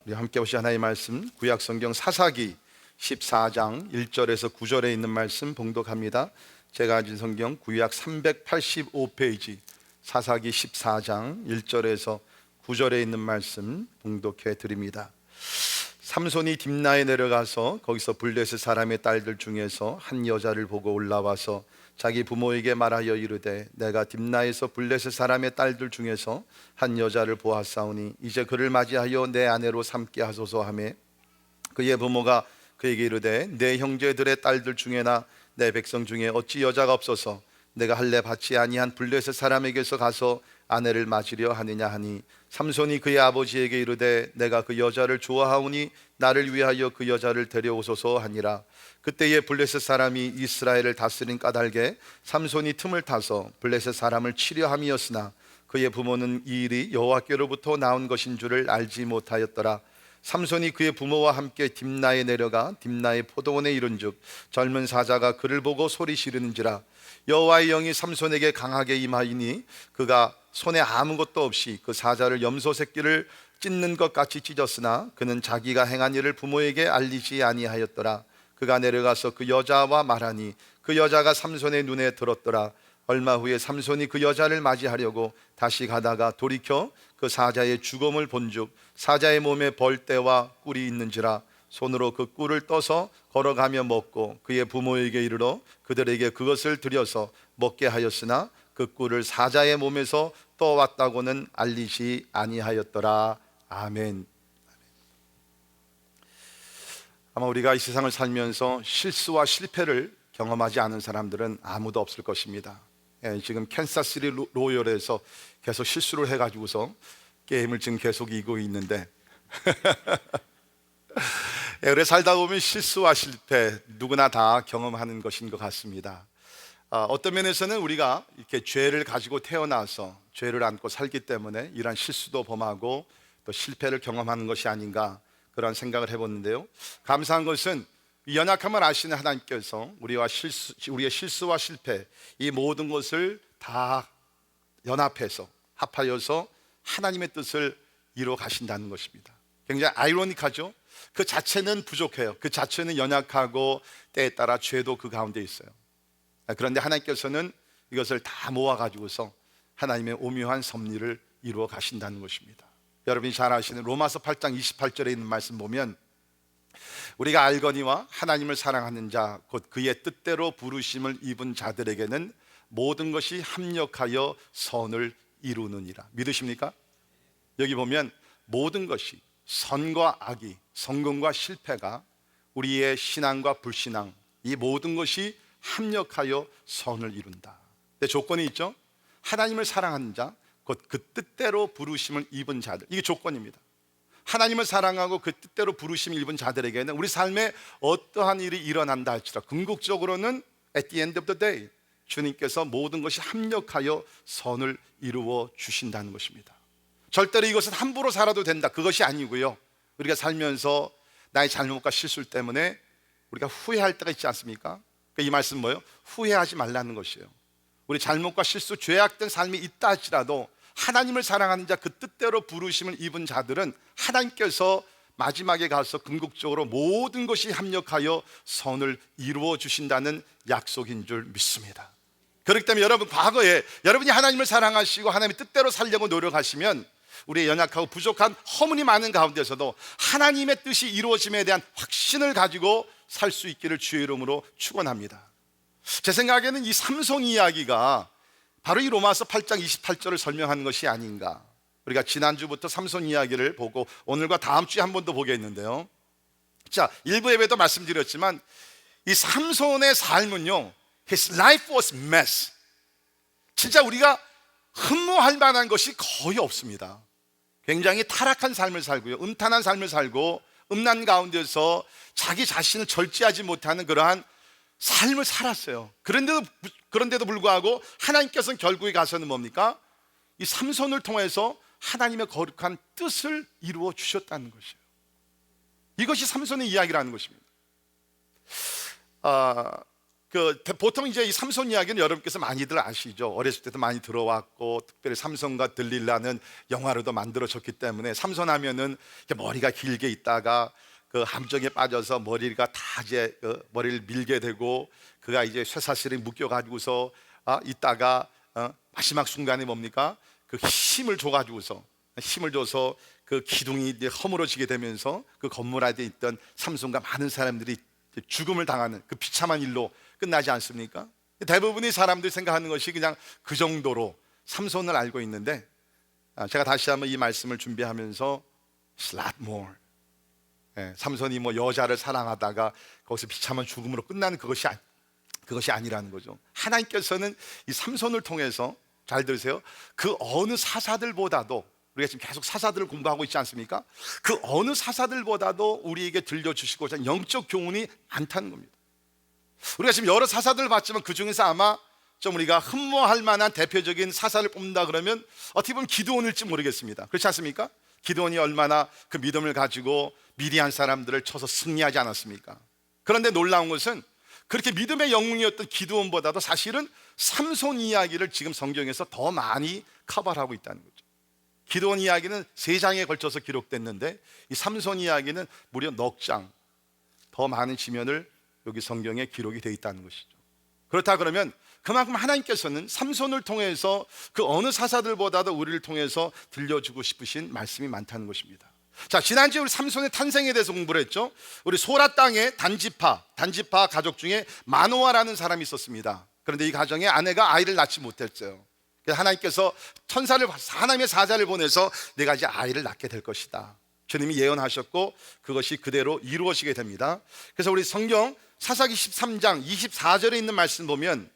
우리 함께 보시 하나의 말씀, 구약 성경 사사기 14장 1절에서 9절에 있는 말씀 봉독합니다. 제가 가진 성경 구약 385페이지 사사기 14장 1절에서 9절에 있는 말씀 봉독해 드립니다. 삼손이 딥나에 내려가서 거기서 블레셋 사람의 딸들 중에서 한 여자를 보고 올라와서 자기 부모에게 말하여 이르되 내가 딥나에서 블레셋 사람의 딸들 중에서 한 여자를 보았사오니 이제 그를 맞이하여 내 아내로 삼게 하소서 하매 그의 부모가 그에게 이르되 내 형제들의 딸들 중에나 내 백성 중에 어찌 여자가 없어서 내가 할례 받지 아니한 블레셋 사람에게서 가서 아내를 맞으려 하느냐 하니 삼손이 그의 아버지에게 이르되 내가 그 여자를 좋아하오니 나를 위하여 그 여자를 데려오소서 하니라. 그때에 블레셋 사람이 이스라엘을 다스린 까닭에 삼손이 틈을 타서 블레셋 사람을 치려 함이었으나 그의 부모는 이 일이 여호와께로부터 나온 것인 줄을 알지 못하였더라. 삼손이 그의 부모와 함께 딥나에 내려가 딥나의 포도원에 이른즉 젊은 사자가 그를 보고 소리 지르는지라. 여호와의 영이 삼손에게 강하게 임하이니 그가 손에 아무것도 없이 그 사자를 염소 새끼를 찢는 것 같이 찢었으나 그는 자기가 행한 일을 부모에게 알리지 아니하였더라. 그가 내려가서 그 여자와 말하니 그 여자가 삼손의 눈에 들었더라. 얼마 후에 삼손이 그 여자를 맞이하려고 다시 가다가 돌이켜 그 사자의 죽음을 본즉 사자의 몸에 벌떼와 꿀이 있는지라. 손으로 그 꿀을 떠서 걸어가며 먹고 그의 부모에게 이르러 그들에게 그것을 드려서 먹게 하였으나 그 꿀을 사자의 몸에서 떠왔다고는 알리지 아니하였더라. 아멘. 아마 우리가 이 세상을 살면서 실수와 실패를 경험하지 않은 사람들은 아무도 없을 것입니다. 지금 캔사스시티 로열에서 계속 실수를 해가지고서 게임을 지금 계속 이기고 있는데 오래 살다 보면 실수와 실패 누구나 다 경험하는 것인 것 같습니다. 어떤 면에서는 우리가 이렇게 죄를 가지고 태어나서 죄를 안고 살기 때문에 이러한 실수도 범하고 또 실패를 경험하는 것이 아닌가 그런 생각을 해봤는데요. 감사한 것은 연약함을 아시는 하나님께서 우리의 실수와 실패 이 모든 것을 다 연합해서 합하여서 하나님의 뜻을 이루어 가신다는 것입니다. 굉장히 아이러니하죠. 그 자체는 부족해요. 그 자체는 연약하고 때에 따라 죄도 그 가운데 있어요. 그런데 하나님께서는 이것을 다 모아가지고서 하나님의 오묘한 섭리를 이루어 가신다는 것입니다. 여러분이 잘 아시는 로마서 8장 28절에 있는 말씀 보면 우리가 알거니와 하나님을 사랑하는 자 곧 그의 뜻대로 부르심을 입은 자들에게는 모든 것이 합력하여 선을 이루느니라. 믿으십니까? 여기 보면 모든 것이 선과 악이 성공과 실패가 우리의 신앙과 불신앙 이 모든 것이 합력하여 선을 이룬다. 근데 조건이 있죠. 하나님을 사랑하는 자 곧 그 뜻대로 부르심을 입은 자들 이게 조건입니다. 하나님을 사랑하고 그 뜻대로 부르심을 입은 자들에게는 우리 삶에 어떠한 일이 일어난다 할지라도 궁극적으로는 at the end of the day 주님께서 모든 것이 합력하여 선을 이루어 주신다는 것입니다. 절대로 이것은 함부로 살아도 된다 그것이 아니고요. 우리가 살면서 나의 잘못과 실수 때문에 우리가 후회할 때가 있지 않습니까? 그러니까 이 말씀은 뭐예요? 후회하지 말라는 것이에요. 우리 잘못과 실수, 죄악된 삶이 있다 할지라도 하나님을 사랑하는 자 그 뜻대로 부르심을 입은 자들은 하나님께서 마지막에 가서 궁극적으로 모든 것이 합력하여 선을 이루어 주신다는 약속인 줄 믿습니다. 그렇기 때문에 여러분 과거에 여러분이 하나님을 사랑하시고 하나님의 뜻대로 살려고 노력하시면 우리의 연약하고 부족한 허물이 많은 가운데서도 하나님의 뜻이 이루어짐에 대한 확신을 가지고 살 수 있기를 주의 이름으로 축원합니다. 제 생각에는 이 삼손 이야기가 바로 이 로마서 8장 28절을 설명하는 것이 아닌가. 우리가 지난주부터 삼손 이야기를 보고 오늘과 다음 주에 한 번 더 보겠는데요. 자, 일부 예배도 말씀드렸지만 이 삼손의 삶은요 His life was mess. 진짜 우리가 흠모할 만한 것이 거의 없습니다. 굉장히 타락한 삶을 살고요 음탄한 삶을 살고 음란 가운데서 자기 자신을 절제하지 못하는 그러한 삶을 살았어요. 그런데도 불구하고 하나님께서는 결국에 가서는 뭡니까? 이 삼손을 통해서 하나님의 거룩한 뜻을 이루어 주셨다는 것이에요. 이것이 삼손의 이야기라는 것입니다. 보통 이제 이 삼손 이야기는 여러분께서 많이들 아시죠. 어렸을 때도 많이 들어왔고, 특별히 삼손과 들릴라는 영화로도 만들어졌기 때문에, 삼손 하면은 이렇게 머리가 길게 있다가 그 함정에 빠져서 머리가 다 이제 머리를 밀게 되고, 그가 이제 쇠사슬에 묶여 가지고서 있다가 마지막 순간에 뭡니까? 그 힘을 줘서 그 기둥이 이제 허물어지게 되면서 그 건물 안에 있던 삼손과 많은 사람들이 죽음을 당하는 그 비참한 일로 끝나지 않습니까? 대부분의 사람들이 생각하는 것이 그냥 그 정도로 삼손을 알고 있는데, 제가 다시 한번 이 말씀을 준비하면서 It's a lot more. 삼손이 뭐 여자를 사랑하다가 거기서 비참한 죽음으로 끝나는 그것이 아니라는 거죠. 하나님께서는 이 삼손을 통해서, 잘 들으세요, 그 어느 사사들보다도, 우리가 지금 계속 사사들을 공부하고 있지 않습니까? 그 어느 사사들보다도 우리에게 들려주시고자 하는 영적 교훈이 많다는 겁니다. 우리가 지금 여러 사사들을 봤지만 그 중에서 아마 좀 우리가 흠모할 만한 대표적인 사사를 뽑는다 그러면 어떻게 보면 기드온일지 모르겠습니다. 그렇지 않습니까? 기드온이 얼마나 그 믿음을 가지고 미디안 사람들을 쳐서 승리하지 않았습니까? 그런데 놀라운 것은 그렇게 믿음의 영웅이었던 기드온보다도 사실은 삼손 이야기를 지금 성경에서 더 많이 커버하고 있다는 거죠. 기드온 이야기는 3장에 걸쳐서 기록됐는데, 이 삼손 이야기는 무려 넉 장 더 많은 지면을 여기 성경에 기록이 되어 있다는 것이죠. 그렇다 그러면 그만큼 하나님께서는 삼손을 통해서 그 어느 사사들보다도 우리를 통해서 들려주고 싶으신 말씀이 많다는 것입니다. 자, 지난주에 우리 삼손의 탄생에 대해서 공부를 했죠. 우리 소라 땅의 단지파 가족 중에 마노아라는 사람이 있었습니다. 그런데 이 가정에 아내가 아이를 낳지 못했어요. 그래서 하나님께서 하나님의 사자를 보내서 내가 이제 아이를 낳게 될 것이다, 주님이 예언하셨고 그것이 그대로 이루어지게 됩니다. 그래서 우리 성경 사사기 13장 24절에 있는 말씀 보면,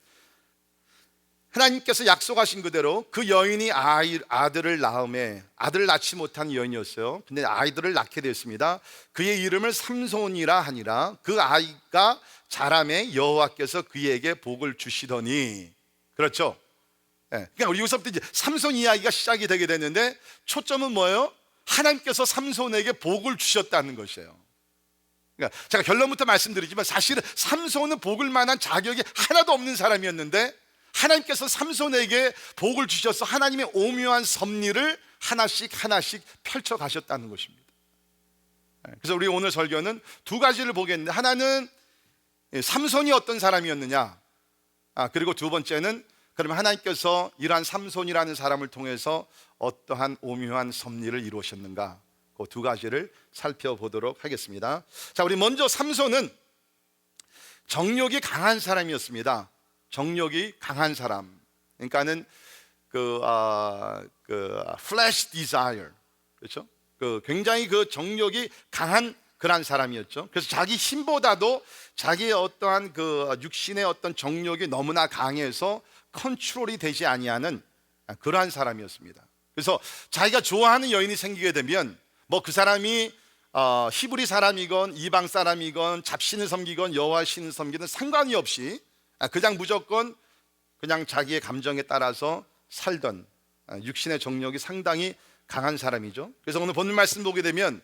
하나님께서 약속하신 그대로 그 여인이 아들을 낳음에, 아들을 낳지 못한 여인이었어요. 근데 아이들을 낳게 되었습니다. 그의 이름을 삼손이라 하니라. 그 아이가 자라매 여호와께서 그에게 복을 주시더니. 그렇죠? 그러니까 우리 여기서부터 이제 삼손 이야기가 시작이 되게 됐는데, 초점은 뭐예요? 하나님께서 삼손에게 복을 주셨다는 것이에요. 그러니까 제가 결론부터 말씀드리지만 사실은 삼손은 복을 만한 자격이 하나도 없는 사람이었는데, 하나님께서 삼손에게 복을 주셔서 하나님의 오묘한 섭리를 하나씩 펼쳐 가셨다는 것입니다. 그래서 우리 오늘 설교는 2가지를 보겠는데, 하나는 삼손이 어떤 사람이었느냐, 그리고 2번째는 그러면 하나님께서 이러한 삼손이라는 사람을 통해서 어떠한 오묘한 섭리를 이루셨는가, 그 2가지를 살펴보도록 하겠습니다. 자, 우리 먼저 삼손은 정욕이 강한 사람이었습니다. 정욕이 강한 사람, 그러니까는 flesh desire, 그렇죠? 굉장히 그 정욕이 강한 그런 사람이었죠. 그래서 자기 힘보다도 자기의 어떠한 그 육신의 어떤 정욕이 너무나 강해서 컨트롤이 되지 아니하는 그러한 사람이었습니다. 그래서 자기가 좋아하는 여인이 생기게 되면 뭐 그 사람이 히브리 사람이건 이방 사람이건 잡신을 섬기건 여호와 신을 섬기든 상관이 없이 그냥 무조건 그냥 자기의 감정에 따라서 살던 육신의 정욕이 상당히 강한 사람이죠. 그래서 오늘 본문 말씀 보게 되면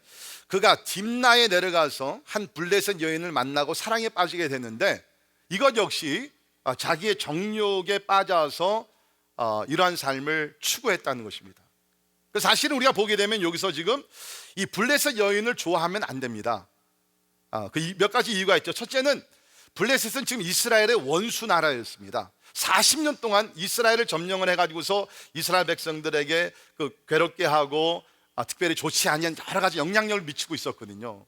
그가 딥나에 내려가서 한 블레셋 여인을 만나고 사랑에 빠지게 되는데, 이것 역시 자기의 정욕에 빠져서 이러한 삶을 추구했다는 것입니다. 사실은 우리가 보게 되면 여기서 지금 이 블레셋 여인을 좋아하면 안 됩니다. 그 몇 가지 이유가 있죠. 첫째는 블레셋은 지금 이스라엘의 원수 나라였습니다. 40년 동안 이스라엘을 점령을 해가지고서 이스라엘 백성들에게 괴롭게 하고 특별히 좋지 않은 여러 가지 영향력을 미치고 있었거든요.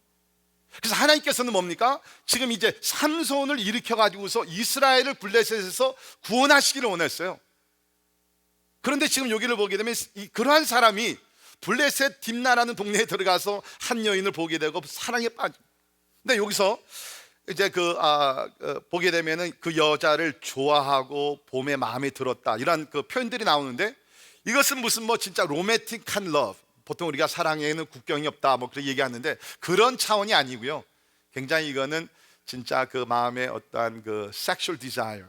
그래서 하나님께서는 뭡니까? 지금 이제 삼손을 일으켜가지고서 이스라엘을 블레셋에서 구원하시기를 원했어요. 그런데 지금 여기를 보게 되면 그러한 사람이 블레셋 딥나라는 동네에 들어가서 한 여인을 보게 되고 사랑에 빠져. 근데 여기서 이제 보게 되면은 그 여자를 좋아하고 봄에 마음에 들었다, 이런 그 표현들이 나오는데, 이것은 무슨 뭐 진짜 로맨틱한 러브, 보통 우리가 사랑에는 국경이 없다 뭐 그렇게 얘기하는데 그런 차원이 아니고요. 굉장히 이거는 진짜 그 마음의 어떠한 그 sexual desire,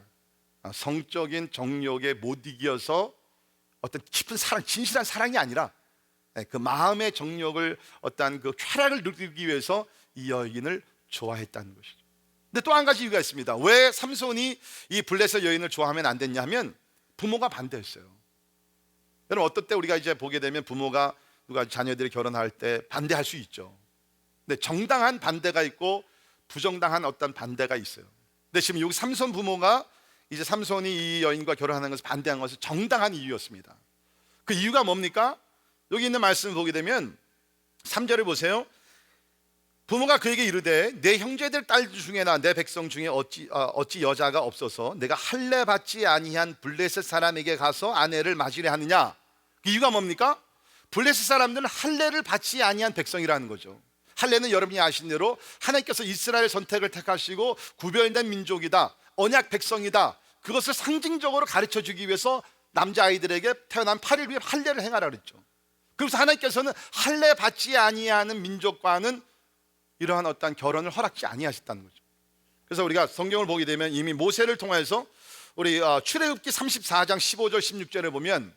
성적인 정욕에 못 이겨서 어떤 깊은 사랑, 진실한 사랑이 아니라 그 마음의 정욕을 어떠한 그 쾌락을 누리기 위해서 이 여인을 좋아했다는 것이죠. 근데 또 한 가지 이유가 있습니다. 왜 삼손이 이 블레셋 여인을 좋아하면 안 됐냐 하면 부모가 반대했어요. 여러분, 어떨 때 우리가 이제 보게 되면 부모가 누가 자녀들이 결혼할 때 반대할 수 있죠. 근데 정당한 반대가 있고 부정당한 어떤 반대가 있어요. 근데 지금 여기 삼손 부모가 이제 삼손이 이 여인과 결혼하는 것을 반대한 것은 정당한 이유였습니다. 그 이유가 뭡니까? 여기 있는 말씀을 보게 되면 3절을 보세요. 부모가 그에게 이르되 내 형제들 딸 중에나 내 백성 중에 어찌 여자가 없어서 내가 할례 받지 아니한 블레셋 사람에게 가서 아내를 맞으려 하느냐. 그 이유가 뭡니까? 블레셋 사람들은 할례를 받지 아니한 백성이라는 거죠. 할례는 여러분이 아신 대로 하나님께서 이스라엘 선택을 택하시고 구별된 민족이다, 언약 백성이다, 그것을 상징적으로 가르쳐주기 위해서 남자아이들에게 태어난 8일 후에 할례를 행하라 그랬죠. 그래서 하나님께서는 할례 받지 아니하는 민족과는 이러한 어떤 결혼을 허락지 아니하셨다는 거죠. 그래서 우리가 성경을 보게 되면 이미 모세를 통해서 우리 출애굽기 34장 15절 16절에 보면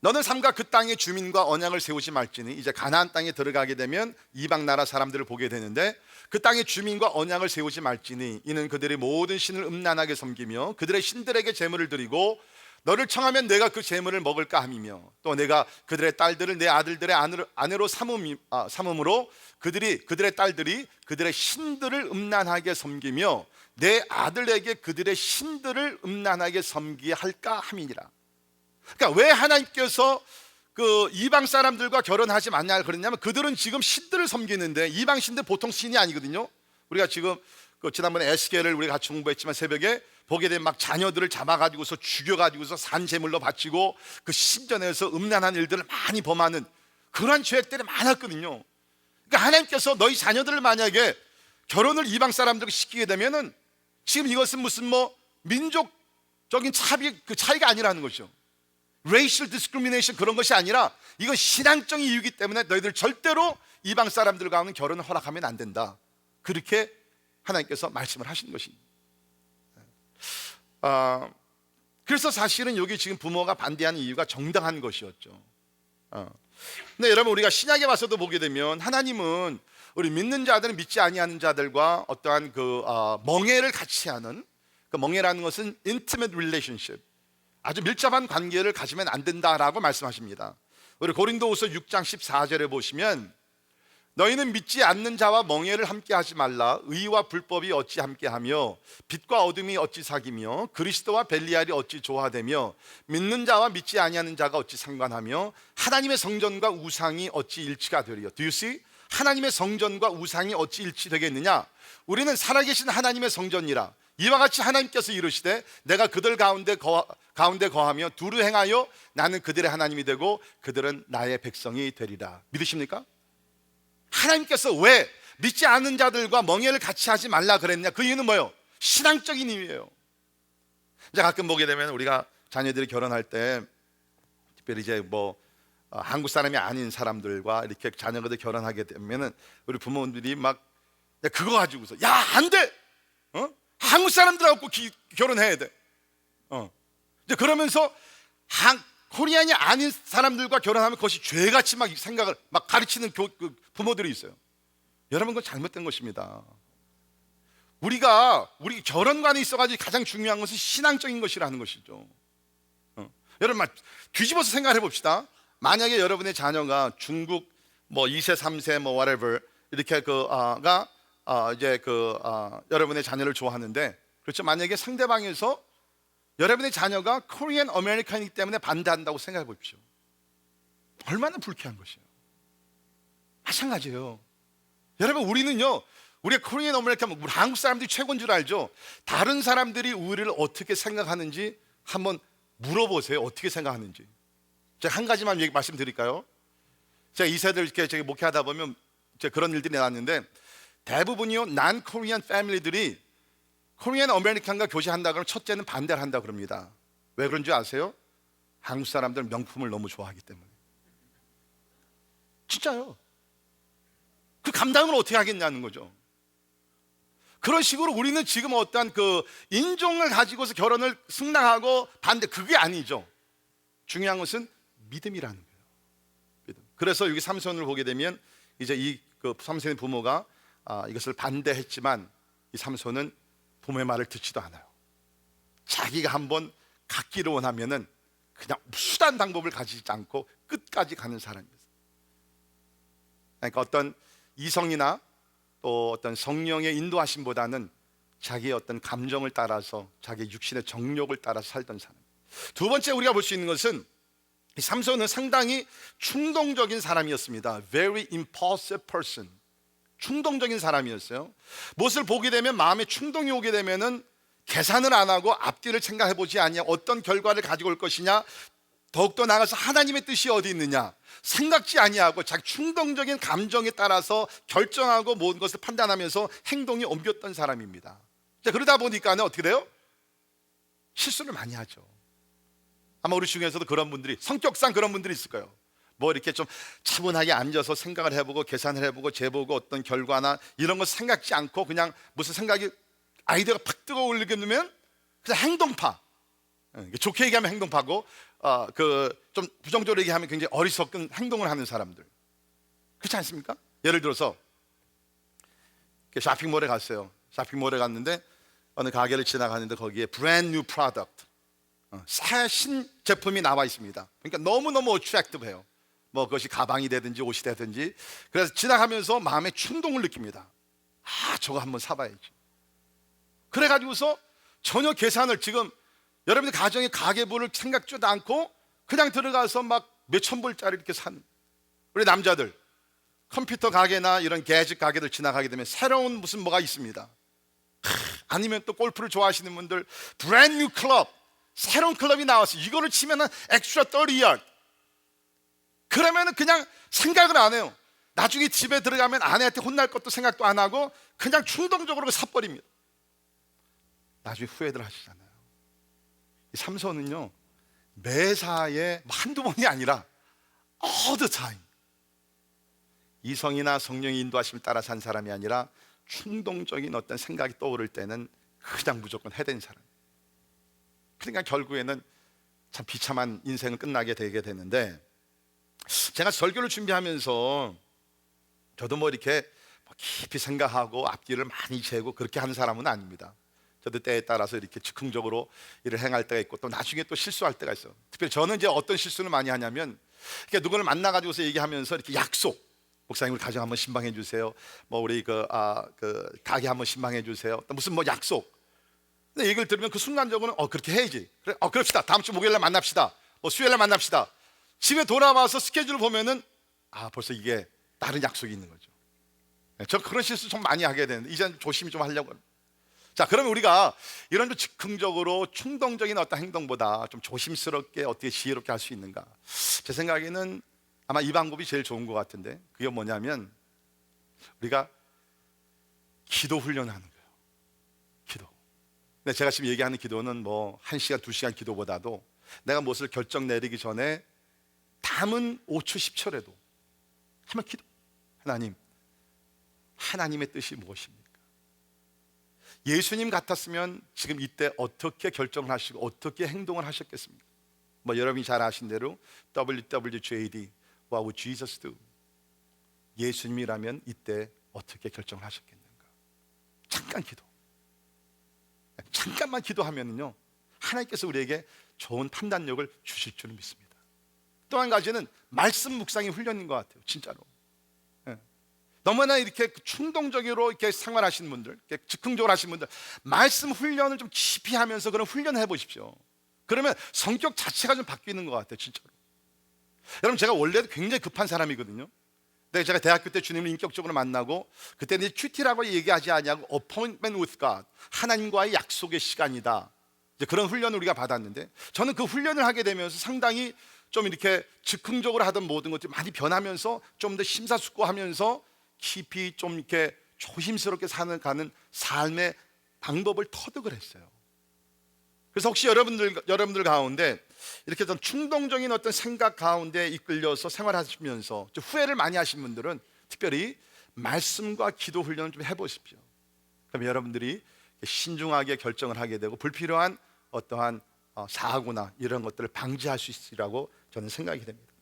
너는 삼가 그 땅의 주민과 언약을 세우지 말지니 이제 가나안 땅에 들어가게 되면 이방 나라 사람들을 보게 되는데 그 땅의 주민과 언약을 세우지 말지니 이는 그들의 모든 신을 음란하게 섬기며 그들의 신들에게 제물을 드리고 너를 청하면 내가 그 제물을 먹을까 함이며 또 내가 그들의 딸들을 내 아들들의 아내로 삼음으로 그들의 딸들이 그들의 신들을 음란하게 섬기며 내 아들에게 그들의 신들을 음란하게 섬기게 할까 함이니라. 그러니까 왜 하나님께서 그 이방 사람들과 결혼하지 말냐 그랬냐면 그들은 지금 신들을 섬기는데 이방 신들 보통 신이 아니거든요. 우리가 지금 그 지난번에 에스겔을 우리가 같이 공부했지만 새벽에 보게 되면 막 자녀들을 잡아가지고서 죽여가지고서 산제물로 바치고 그 신전에서 음란한 일들을 많이 범하는 그러한 죄악들이 많았거든요. 그러니까 하나님께서 너희 자녀들을 만약에 결혼을 이방 사람들과 시키게 되면은 지금 이것은 무슨 뭐 민족적인 차이가 아니라는 거죠. racial discrimination 그런 것이 아니라 이건 신앙적인 이유이기 때문에 너희들 절대로 이방 사람들과는 결혼을 허락하면 안 된다. 그렇게 하나님께서 말씀을 하시는 것입니다. 그래서 사실은 여기 지금 부모가 반대하는 이유가 정당한 것이었죠. 근데 여러분 우리가 신약에 와서도 보게 되면 하나님은 우리 믿는 자들은 믿지 아니하는 자들과 어떠한 그 멍에를 같이 하는 그 멍에라는 것은 intimate relationship 아주 밀접한 관계를 가지면 안 된다라고 말씀하십니다. 우리 고린도후서 6장 14절에 보시면 너희는 믿지 않는 자와 멍에를 함께 하지 말라. 의와 불법이 어찌 함께하며 빛과 어둠이 어찌 사귀며 그리스도와 벨리알이 어찌 조화되며 믿는 자와 믿지 아니하는 자가 어찌 상관하며 하나님의 성전과 우상이 어찌 일치가 되리요. Do you see? 하나님의 성전과 우상이 어찌 일치되겠느냐? 우리는 살아계신 하나님의 성전이라. 이와 같이 하나님께서 이르시되 내가 그들 가운데 거하며 두루 행하여 나는 그들의 하나님이 되고 그들은 나의 백성이 되리라. 믿으십니까? 하나님께서 왜 믿지 않는 자들과 멍에를 같이 하지 말라 그랬냐? 그 이유는 뭐예요? 신앙적인 이유예요. 이제 가끔 보게 되면 우리가 자녀들이 결혼할 때 특별히 이제 뭐 한국 사람이 아닌 사람들과 이렇게 자녀들 결혼하게 되면은 우리 부모님들이 막 그거 가지고서 야, 안 돼! 한국 사람들하고 결혼해야 돼. 이제 그러면서 코리안이 아닌 사람들과 결혼하면 그것이 죄같이 막 생각을 막 가르치는 부모들이 있어요. 여러분 그건 잘못된 것입니다. 우리 결혼관에 있어가지고 가장 중요한 것은 신앙적인 것이라는 것이죠. 여러분 막 뒤집어서 생각해 봅시다. 만약에 여러분의 자녀가 중국 뭐 2세, 3세 뭐 whatever 이렇게 여러분의 자녀를 좋아하는데 그렇죠. 만약에 상대방에서 여러분의 자녀가 코리안 아메리칸이기 때문에 반대한다고 생각해 보십시오. 얼마나 불쾌한 것이에요. 마찬가지예요. 여러분 우리는요, 우리가 코리안 아메리칸, 우리 한국 사람들이 최고인 줄 알죠. 다른 사람들이 우리를 어떻게 생각하는지 한번 물어보세요. 어떻게 생각하는지. 제가 한 가지만 말씀드릴까요? 제가 2세들 이렇게 목회하다 보면 그런 일들이 나왔는데 대부분이요 난 코리안 패밀리들이 코리안 아메리칸과 교제한다 그러면 첫째는 반대를 한다 그럽니다. 왜 그런지 아세요? 한국 사람들 명품을 너무 좋아하기 때문에. 진짜요. 그 감당을 어떻게 하겠냐는 거죠. 그런 식으로 우리는 지금 어떠한 그 인종을 가지고서 결혼을 승낙하고 반대, 그게 아니죠. 중요한 것은 믿음이라는 거예요. 믿음. 그래서 여기 삼손을 보게 되면 이제 이 삼손의 부모가 이것을 반대했지만 이 삼손은 부모의 말을 듣지도 않아요. 자기가 한번 갖기를 원하면은 그냥 수단 방법을 가지지 않고 끝까지 가는 사람이었어요. 그러니까 어떤 이성이나 또 어떤 성령의 인도하심보다는 자기의 어떤 감정을 따라서, 자기의 육신의 정욕을 따라 살던 사람. 두 번째 우리가 볼 수 있는 것은 이 삼손은 상당히 충동적인 사람이었습니다. Very impulsive person. 충동적인 사람이었어요. 무엇을 보게 되면 마음에 충동이 오게 되면은 계산을 안 하고 앞뒤를 생각해 보지 않냐, 어떤 결과를 가지고 올 것이냐, 더욱더 나아가서 하나님의 뜻이 어디 있느냐 생각지 아니하고 자기 충동적인 감정에 따라서 결정하고 모든 것을 판단하면서 행동이 옮겼던 사람입니다. 자, 그러다 보니까는 어떻게 돼요? 실수를 많이 하죠. 아마 우리 중에서도 그런 분들이, 성격상 그런 분들이 있을 거예요. 뭐 이렇게 좀 차분하게 앉아서 생각을 해보고 계산을 해보고 재보고 어떤 결과나 이런 것 생각지 않고 그냥 무슨 생각이, 아이디어가 팍 뜨거올리게 되면 그냥 행동파. 좋게 얘기하면 행동파고, 좀 부정적으로 얘기하면 굉장히 어리석은 행동을 하는 사람들. 그렇지 않습니까? 예를 들어서 쇼핑몰에 갔어요. 쇼핑몰에 갔는데 어느 가게를 지나가는데 거기에 brand new product, 새 신제품이 나와 있습니다. 그러니까 너무너무 어트랙티브해요. 뭐 그것이 가방이 되든지 옷이 되든지. 그래서 지나가면서 마음에 충동을 느낍니다. 아, 저거 한번 사봐야지. 그래가지고서 전혀 계산을, 지금 여러분들 가정의 가계부를 생각지도 않고 그냥 들어가서 막 몇천 불짜리 이렇게 사는, 우리 남자들 컴퓨터 가게나 이런 게짓 가게들 지나가게 되면 새로운 무슨 뭐가 있습니다. 아니면 또 골프를 좋아하시는 분들 브랜드 뉴 클럽, 새로운 클럽이 나왔어요. 이거를 치면은 엑스트라 30야드. 그러면은 그냥 생각을 안 해요. 나중에 집에 들어가면 아내한테 혼날 것도 생각도 안 하고 그냥 충동적으로 사버립니다. 나중에 후회들 하시잖아요. 이 삼손은요, 매사에 한두 번이 아니라 all the time, 이성이나 성령의 인도하심을 따라 산 사람이 아니라 충동적인 어떤 생각이 떠오를 때는 그냥 무조건 해댄 사람. 그러니까 결국에는 참 비참한 인생을 끝나게 되게 되는데, 제가 설교를 준비하면서 저도 뭐 이렇게 깊이 생각하고 앞뒤를 많이 재고 그렇게 하는 사람은 아닙니다. 저도 때에 따라서 이렇게 즉흥적으로 일을 행할 때가 있고 또 나중에 또 실수할 때가 있어요. 특별히 저는 이제 어떤 실수를 많이 하냐면, 그러니까 누구를 만나가지고서 얘기하면서 이렇게 약속, 목사님 우리 가정 한번 신방해 주세요, 뭐 우리 그 가게 한번 신방해 주세요, 또 무슨 뭐 약속. 근데 얘기를 들으면 그 순간적으로는 그렇게 해야지. 그래, 그럽시다. 다음 주 목요일날 만납시다. 뭐 수요일날 만납시다. 집에 돌아와서 스케줄을 보면은 벌써 이게 다른 약속이 있는 거죠. 저 그런 실수 좀 많이 하게 되는데 이제 조심히 좀 하려고 합니다. 자, 그러면 우리가 이런 좀 즉흥적으로 충동적인 어떤 행동보다 좀 조심스럽게 어떻게 지혜롭게 할 수 있는가? 제 생각에는 아마 이 방법이 제일 좋은 것 같은데, 그게 뭐냐면 우리가 기도 훈련하는 거예요. 기도. 근데 제가 지금 얘기하는 기도는 뭐 1시간, 2시간 기도보다도 내가 무엇을 결정 내리기 전에 담은 5초, 10초라도 한번 기도. 하나님, 하나님의 뜻이 무엇입니까? 예수님 같았으면 지금 이때 어떻게 결정을 하시고 어떻게 행동을 하셨겠습니까? 뭐 여러분이 잘 아신 대로 WWJD, What would Jesus do? 예수님이라면 이때 어떻게 결정을 하셨겠는가? 잠깐 기도. 잠깐만 기도하면요, 하나님께서 우리에게 좋은 판단력을 주실 줄 믿습니다. 또 한 가지는 말씀 묵상의 훈련인 것 같아요. 진짜로. 너무나 이렇게 충동적으로 이렇게 생활하시는 분들, 이렇게 즉흥적으로 하시는 분들, 말씀 훈련을 좀 깊이 하면서 그런 훈련을 해보십시오. 그러면 성격 자체가 좀 바뀌는 것 같아요. 진짜로. 여러분, 제가 원래도 굉장히 급한 사람이거든요. 근데 제가 대학교 때 주님을 인격적으로 만나고, 그때는 큐티라고 얘기하지 않냐고 appointment with God, 하나님과의 약속의 시간이다, 이제 그런 훈련을 우리가 받았는데, 저는 그 훈련을 하게 되면서 상당히 좀 이렇게 즉흥적으로 하던 모든 것들이 많이 변하면서 좀 더 심사숙고하면서 깊이 좀 이렇게 조심스럽게 가는 삶의 방법을 터득을 했어요. 그래서 혹시 여러분들 가운데 이렇게 좀 충동적인 어떤 생각 가운데 이끌려서 생활하시면서 좀 후회를 많이 하신 분들은 특별히 말씀과 기도 훈련을 좀 해보십시오. 그럼 여러분들이 신중하게 결정을 하게 되고 불필요한 어떠한 사고나 이런 것들을 방지할 수 있으리라고 저는 생각이 됩니다.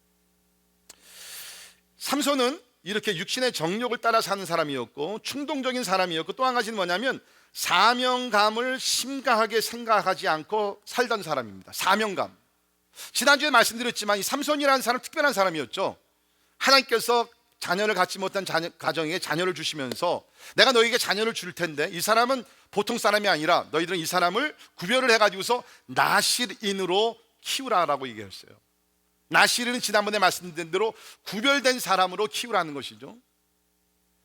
삼손은 이렇게 육신의 정욕을 따라 사는 사람이었고 충동적인 사람이었고, 또 한 가지는 뭐냐면 사명감을 심각하게 생각하지 않고 살던 사람입니다. 사명감. 지난주에 말씀드렸지만 이 삼손이라는 사람 특별한 사람이었죠. 하나님께서 자녀를 갖지 못한 가정에 자녀를 주시면서 내가 너에게 자녀를 줄 텐데 이 사람은 보통 사람이 아니라 너희들은 이 사람을 구별을 해가지고서 나실인으로 키우라라고 얘기했어요. 나실인은 지난번에 말씀드린 대로 구별된 사람으로 키우라는 것이죠.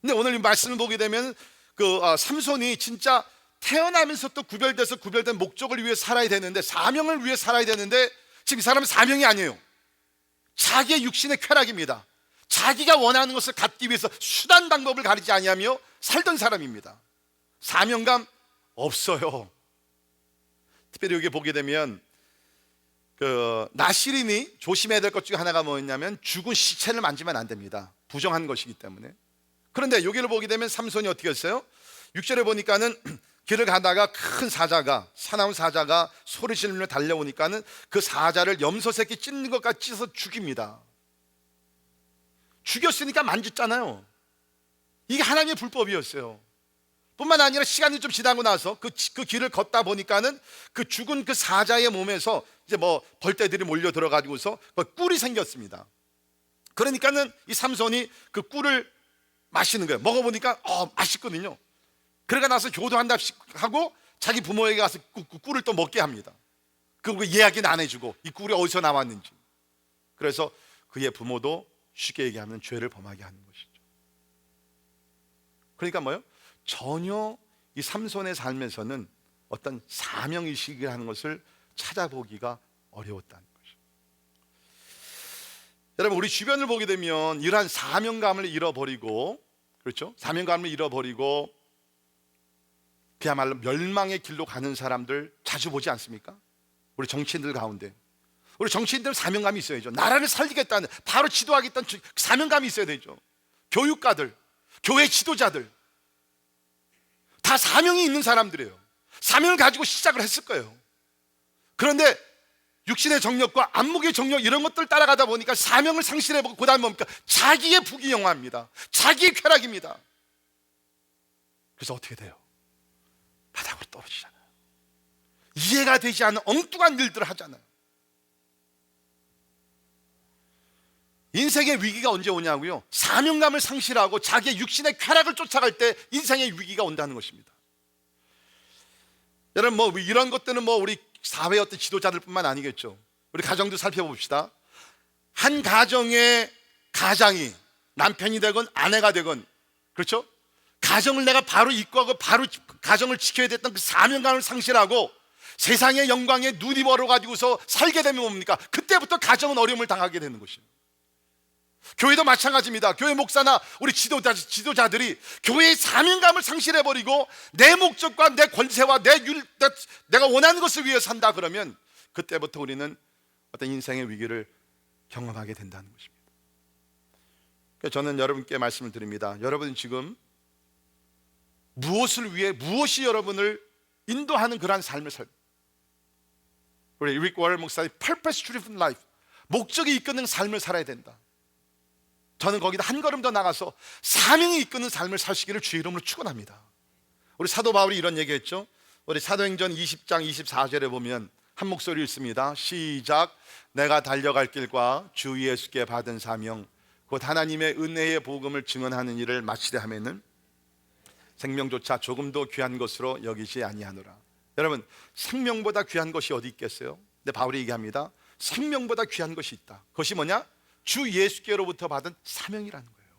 근데 오늘 이 말씀을 보게 되면 삼손이 진짜 태어나면서 또 구별돼서 구별된 목적을 위해 살아야 되는데, 사명을 위해 살아야 되는데 지금 이 사람은 사명이 아니에요. 자기의 육신의 쾌락입니다. 자기가 원하는 것을 갖기 위해서 수단 방법을 가리지 아니하며 살던 사람입니다. 사명감 없어요. 특별히 여기 보게 되면 나실인이 조심해야 될 것 중에 하나가 뭐였냐면 죽은 시체를 만지면 안 됩니다. 부정한 것이기 때문에. 그런데 여기를 보게 되면 삼손이 어떻게 했어요? 6절에 보니까는 길을 가다가 큰 사자가, 사나운 사자가 소리 지르며 달려오니까는 그 사자를 염소 새끼 찢는 것 같이 찢어서 죽입니다. 죽였으니까 만졌잖아요. 이게 하나님의 불법이었어요. 뿐만 아니라 시간이 좀 지나고 나서 그 길을 걷다 보니까는 그 죽은 그 사자의 몸에서 이제 벌떼들이 몰려 들어가지고서 꿀이 생겼습니다. 그러니까는 이 삼손이 그 꿀을 마시는 거예요. 먹어보니까 맛있거든요. 그러고 나서 효도한답시 하고 자기 부모에게 가서 그 꿀을 또 먹게 합니다. 그리고 이야기는 안 해주고 이 꿀이 어디서 나왔는지. 그래서 그의 부모도 쉽게 얘기하면 죄를 범하게 하는 것이죠. 그러니까 뭐예요? 전혀 이 삼손의 삶에서는 어떤 사명의식이라는 것을 찾아보기가 어려웠다는 것이죠. 여러분, 우리 주변을 보게 되면 이러한 사명감을 잃어버리고, 그렇죠? 사명감을 잃어버리고 그야말로 멸망의 길로 가는 사람들 자주 보지 않습니까? 우리 정치인들 가운데. 우리 정치인들은 사명감이 있어야죠. 나라를 살리겠다는, 바로 지도하겠다는 사명감이 있어야 되죠. 교육가들, 교회 지도자들 다 사명이 있는 사람들이에요. 사명을 가지고 시작을 했을 거예요. 그런데 육신의 정력과 안목의 정력 이런 것들 따라가다 보니까 사명을 상실해보고 그 다음에 뭡니까? 자기의 부귀영화입니다. 자기의 쾌락입니다. 그래서 어떻게 돼요? 바닥으로 떨어지잖아요. 이해가 되지 않는 엉뚱한 일들을 하잖아요. 인생의 위기가 언제 오냐고요? 사명감을 상실하고 자기의 육신의 쾌락을 쫓아갈 때 인생의 위기가 온다는 것입니다. 여러분, 이런 것들은 우리 사회 어떤 지도자들뿐만 아니겠죠. 우리 가정도 살펴봅시다. 한 가정의 가장이 남편이 되건 아내가 되건, 그렇죠? 가정을 내가 바로 이끌고 바로 가정을 지켜야 됐던 그 사명감을 상실하고 세상의 영광에 눈이 멀어가지고서 살게 되면 뭡니까? 그때부터 가정은 어려움을 당하게 되는 것이에요. 교회도 마찬가지입니다. 교회 목사나 우리 지도자들이 교회의 사명감을 상실해버리고 내 목적과 내 권세와 내가 원하는 것을 위해 산다 그러면 그때부터 우리는 어떤 인생의 위기를 경험하게 된다는 것입니다. 그래서 저는 여러분께 말씀을 드립니다. 여러분 지금 무엇을 위해, 무엇이 여러분을 인도하는 그러한 삶을 우리 릭 워럴 목사의 Purpose Driven Life, 목적이 이끄는 삶을 살아야 된다. 저는 거기다 한 걸음 더 나가서 사명이 이끄는 삶을 사시기를 주의 이름으로 축원합니다. 우리 사도 바울이 이런 얘기했죠. 우리 사도행전 20장 24절에 보면 한 목소리 있습니다. 시작. 내가 달려갈 길과 주 예수께 받은 사명 곧 하나님의 은혜의 복음을 증언하는 일을 마치려 하면은 생명조차 조금도 귀한 것으로 여기지 아니하노라. 여러분, 생명보다 귀한 것이 어디 있겠어요? 근데 바울이 얘기합니다. 생명보다 귀한 것이 있다. 그것이 뭐냐? 주 예수께로부터 받은 사명이라는 거예요.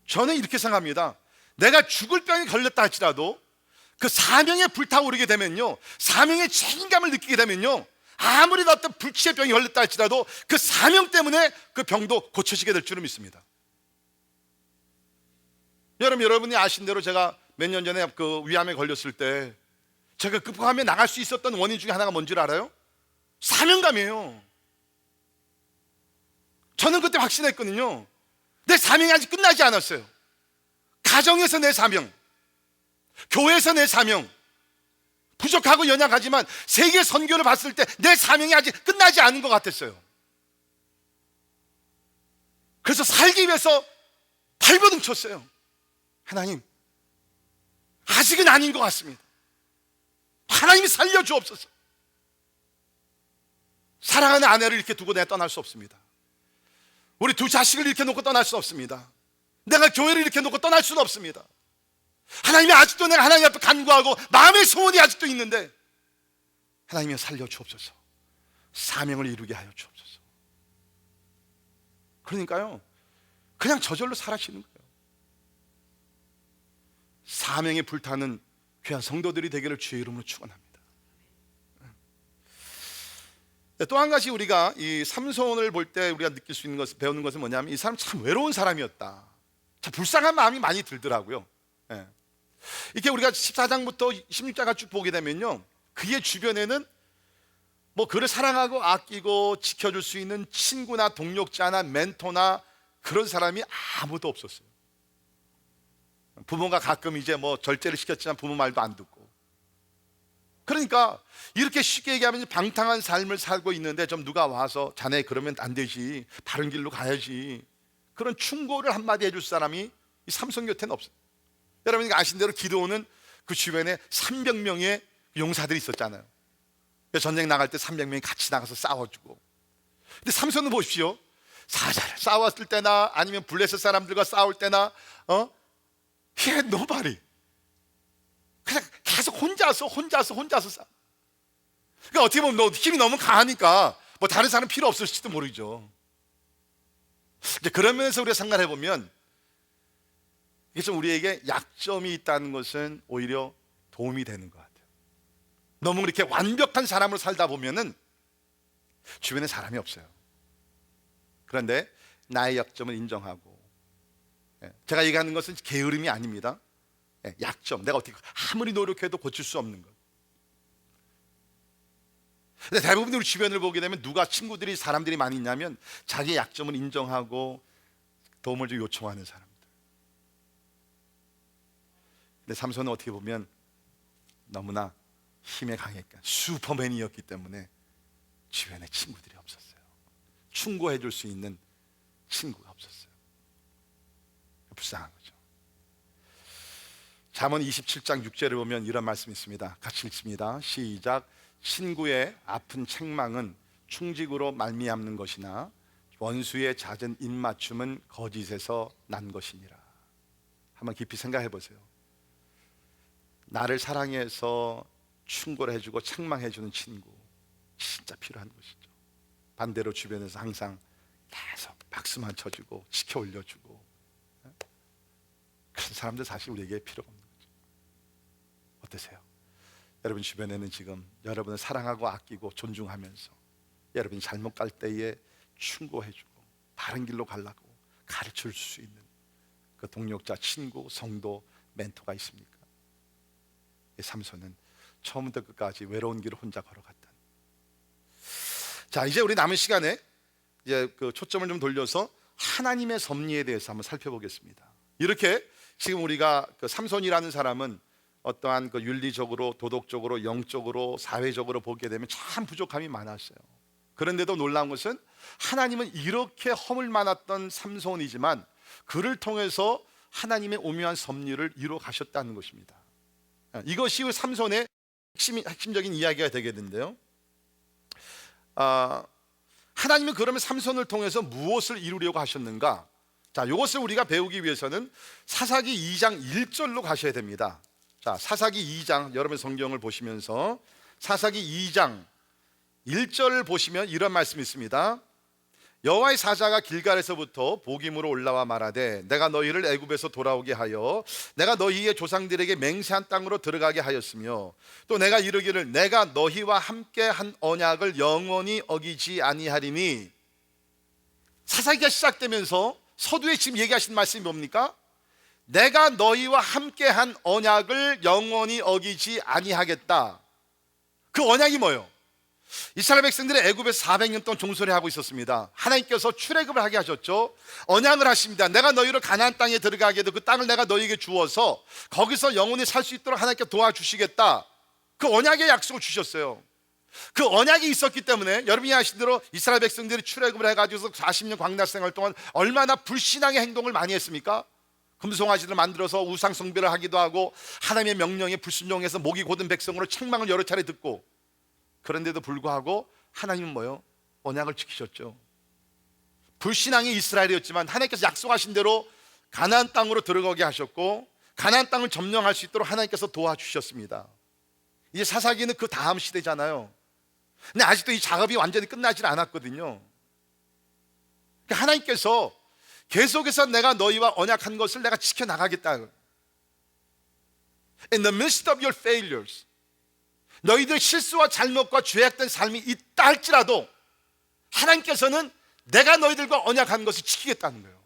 저는 이렇게 생각합니다. 내가 죽을 병에 걸렸다 할지라도 그 사명에 불타오르게 되면요, 사명의 책임감을 느끼게 되면요, 아무리 어떤 불치의 병이 걸렸다 할지라도 그 사명 때문에 그 병도 고쳐지게 될 줄은 믿습니다. 여러분이 아신 대로 제가 몇 년 전에 그 위암에 걸렸을 때 제가 급하게 나갈 수 있었던 원인 중에 하나가 뭔지 알아요? 사명감이에요. 저는 그때 확신했거든요. 내 사명이 아직 끝나지 않았어요. 가정에서 내 사명, 교회에서 내 사명, 부족하고 연약하지만 세계 선교를 봤을 때 내 사명이 아직 끝나지 않은 것 같았어요. 그래서 살기 위해서 발버둥 쳤어요. 하나님, 아직은 아닌 것 같습니다. 하나님이 살려주옵소서. 사랑하는 아내를 이렇게 두고 내가 떠날 수 없습니다. 우리 두 자식을 이렇게 놓고 떠날 수 없습니다. 내가 교회를 이렇게 놓고 떠날 수는 없습니다. 하나님이 아직도 내가 하나님 앞에 간구하고 마음의 소원이 아직도 있는데 하나님이 살려주옵소서. 사명을 이루게 하여 주옵소서. 그러니까요, 그냥 저절로 사라지는 거예요. 사명에 불타는 귀한 성도들이 되기를 주의 이름으로 축원합니다. 또 한 가지 우리가 이 삼손을 볼 때 우리가 느낄 수 있는 것, 배우는 것은 뭐냐면 이 사람 참 외로운 사람이었다. 참 불쌍한 마음이 많이 들더라고요. 이렇게 우리가 14장부터 16장까지 쭉 보게 되면요, 그의 주변에는 뭐 그를 사랑하고 아끼고 지켜줄 수 있는 친구나 동력자나 멘토나 그런 사람이 아무도 없었어요. 부모가 가끔 이제 뭐 절제를 시켰지만 부모 말도 안 듣고, 그러니까 이렇게 쉽게 얘기하면 방탕한 삶을 살고 있는데 좀 누가 와서 자네 그러면 안 되지, 바른 길로 가야지, 그런 충고를 한마디 해줄 사람이 이 삼손 곁에는 없어요. 여러분이 아신 대로 기드온은 그 주변에 300명의 용사들이 있었잖아요. 전쟁 나갈 때 300명이 같이 나가서 싸워주고. 근데 삼손은 보십시오, 사자를 싸웠을 때나 아니면 블레셋 사람들과 싸울 때나 he had nobody. 그냥 계속 혼자서 싸. 그러니까 어떻게 보면 너 힘이 너무 강하니까 뭐 다른 사람 필요 없을지도 모르죠. 이제 그런 면에서 우리가 생각해 보면 이게 좀 우리에게 약점이 있다는 것은 오히려 도움이 되는 것 같아요. 너무 그렇게 완벽한 사람으로 살다 보면은 주변에 사람이 없어요. 그런데 나의 약점을 인정하고, 제가 얘기하는 것은 게으름이 아닙니다. 약점, 내가 어떻게 아무리 노력해도 고칠 수 없는 것. 근데 대부분 우리 주변을 보게 되면 누가 친구들이 사람들이 많이 있냐면 자기의 약점을 인정하고 도움을 좀 요청하는 사람들. 근데 삼손은 어떻게 보면 너무나 힘에 강했고 슈퍼맨이었기 때문에 주변에 친구들이 없었어요. 충고해 줄 수 있는 친구가 없었어요. 불쌍한 거죠. 잠언 27장 6절을 보면 이런 말씀이 있습니다. 같이 읽습니다. 시작. 친구의 아픈 책망은 충직으로 말미암는 것이나 원수의 잦은 입맞춤은 거짓에서 난 것이니라. 한번 깊이 생각해 보세요. 나를 사랑해서 충고를 해주고 책망해주는 친구 진짜 필요한 것이죠. 반대로 주변에서 항상 계속 박수만 쳐주고 지켜 올려주고 그런 사람들 사실 우리에게 필요가 없는 거죠. 어떠세요? 여러분 주변에는 지금 여러분을 사랑하고 아끼고 존중하면서 여러분이 잘못 갈 때에 충고해주고 바른 길로 가려고 가르칠 수 있는 그 동력자, 친구, 성도, 멘토가 있습니까? 삼손은 처음부터 끝까지 외로운 길을 혼자 걸어갔다. 자, 이제 우리 남은 시간에 이제 그 초점을 좀 돌려서 하나님의 섭리에 대해서 한번 살펴보겠습니다. 이렇게 지금 우리가 그 삼손이라는 사람은 어떠한 그 윤리적으로, 도덕적으로, 영적으로, 사회적으로 보게 되면 참 부족함이 많았어요. 그런데도 놀라운 것은 하나님은 이렇게 허물 많았던 삼손이지만 그를 통해서 하나님의 오묘한 섭리를 이루어 가셨다는 것입니다. 이것이 삼손의 핵심적인 이야기가 되겠는데요. 하나님은 그러면 삼손을 통해서 무엇을 이루려고 하셨는가? 자, 이것을 우리가 배우기 위해서는 사사기 2장 1절로 가셔야 됩니다. 자, 사사기 2장, 여러분 성경을 보시면서 사사기 2장 1절을 보시면 이런 말씀이 있습니다. 여호와의 사자가 길갈에서부터 복임으로 올라와 말하되 내가 너희를 애굽에서 돌아오게 하여 내가 너희의 조상들에게 맹세한 땅으로 들어가게 하였으며 또 내가 이르기를 내가 너희와 함께 한 언약을 영원히 어기지 아니하리니. 사사기가 시작되면서 서두에 지금 얘기하신 말씀이 뭡니까? 내가 너희와 함께 한 언약을 영원히 어기지 아니하겠다. 그 언약이 뭐예요? 이스라엘 백성들이 애굽에서 400년 동안 종살이 하고 있었습니다. 하나님께서 출애굽을 하게 하셨죠. 언약을 하십니다. 내가 너희를 가나안 땅에 들어가게 해도 그 땅을 내가 너희에게 주어서 거기서 영원히 살 수 있도록 하나님께 도와주시겠다. 그 언약의 약속을 주셨어요. 그 언약이 있었기 때문에 여러분이 아신 대로 이스라엘 백성들이 출애굽을 해가지고 40년 광야 생활 동안 얼마나 불신앙의 행동을 많이 했습니까? 금송아지를 만들어서 우상 숭배를 하기도 하고 하나님의 명령에 불순종해서 목이 곧은 백성으로 책망을 여러 차례 듣고, 그런데도 불구하고 하나님은 뭐요? 언약을 지키셨죠. 불신앙의 이스라엘이었지만 하나님께서 약속하신 대로 가나안 땅으로 들어가게 하셨고, 가나안 땅을 점령할 수 있도록 하나님께서 도와주셨습니다. 이제 사사기는 그 다음 시대잖아요. 근데 아직도 이 작업이 완전히 끝나질 않았거든요. 그러니까 하나님께서 계속해서 내가 너희와 언약한 것을 내가 지켜나가겠다. In the midst of your failures, 너희들 실수와 잘못과 죄악된 삶이 있다 할지라도 하나님께서는 내가 너희들과 언약한 것을 지키겠다는 거예요.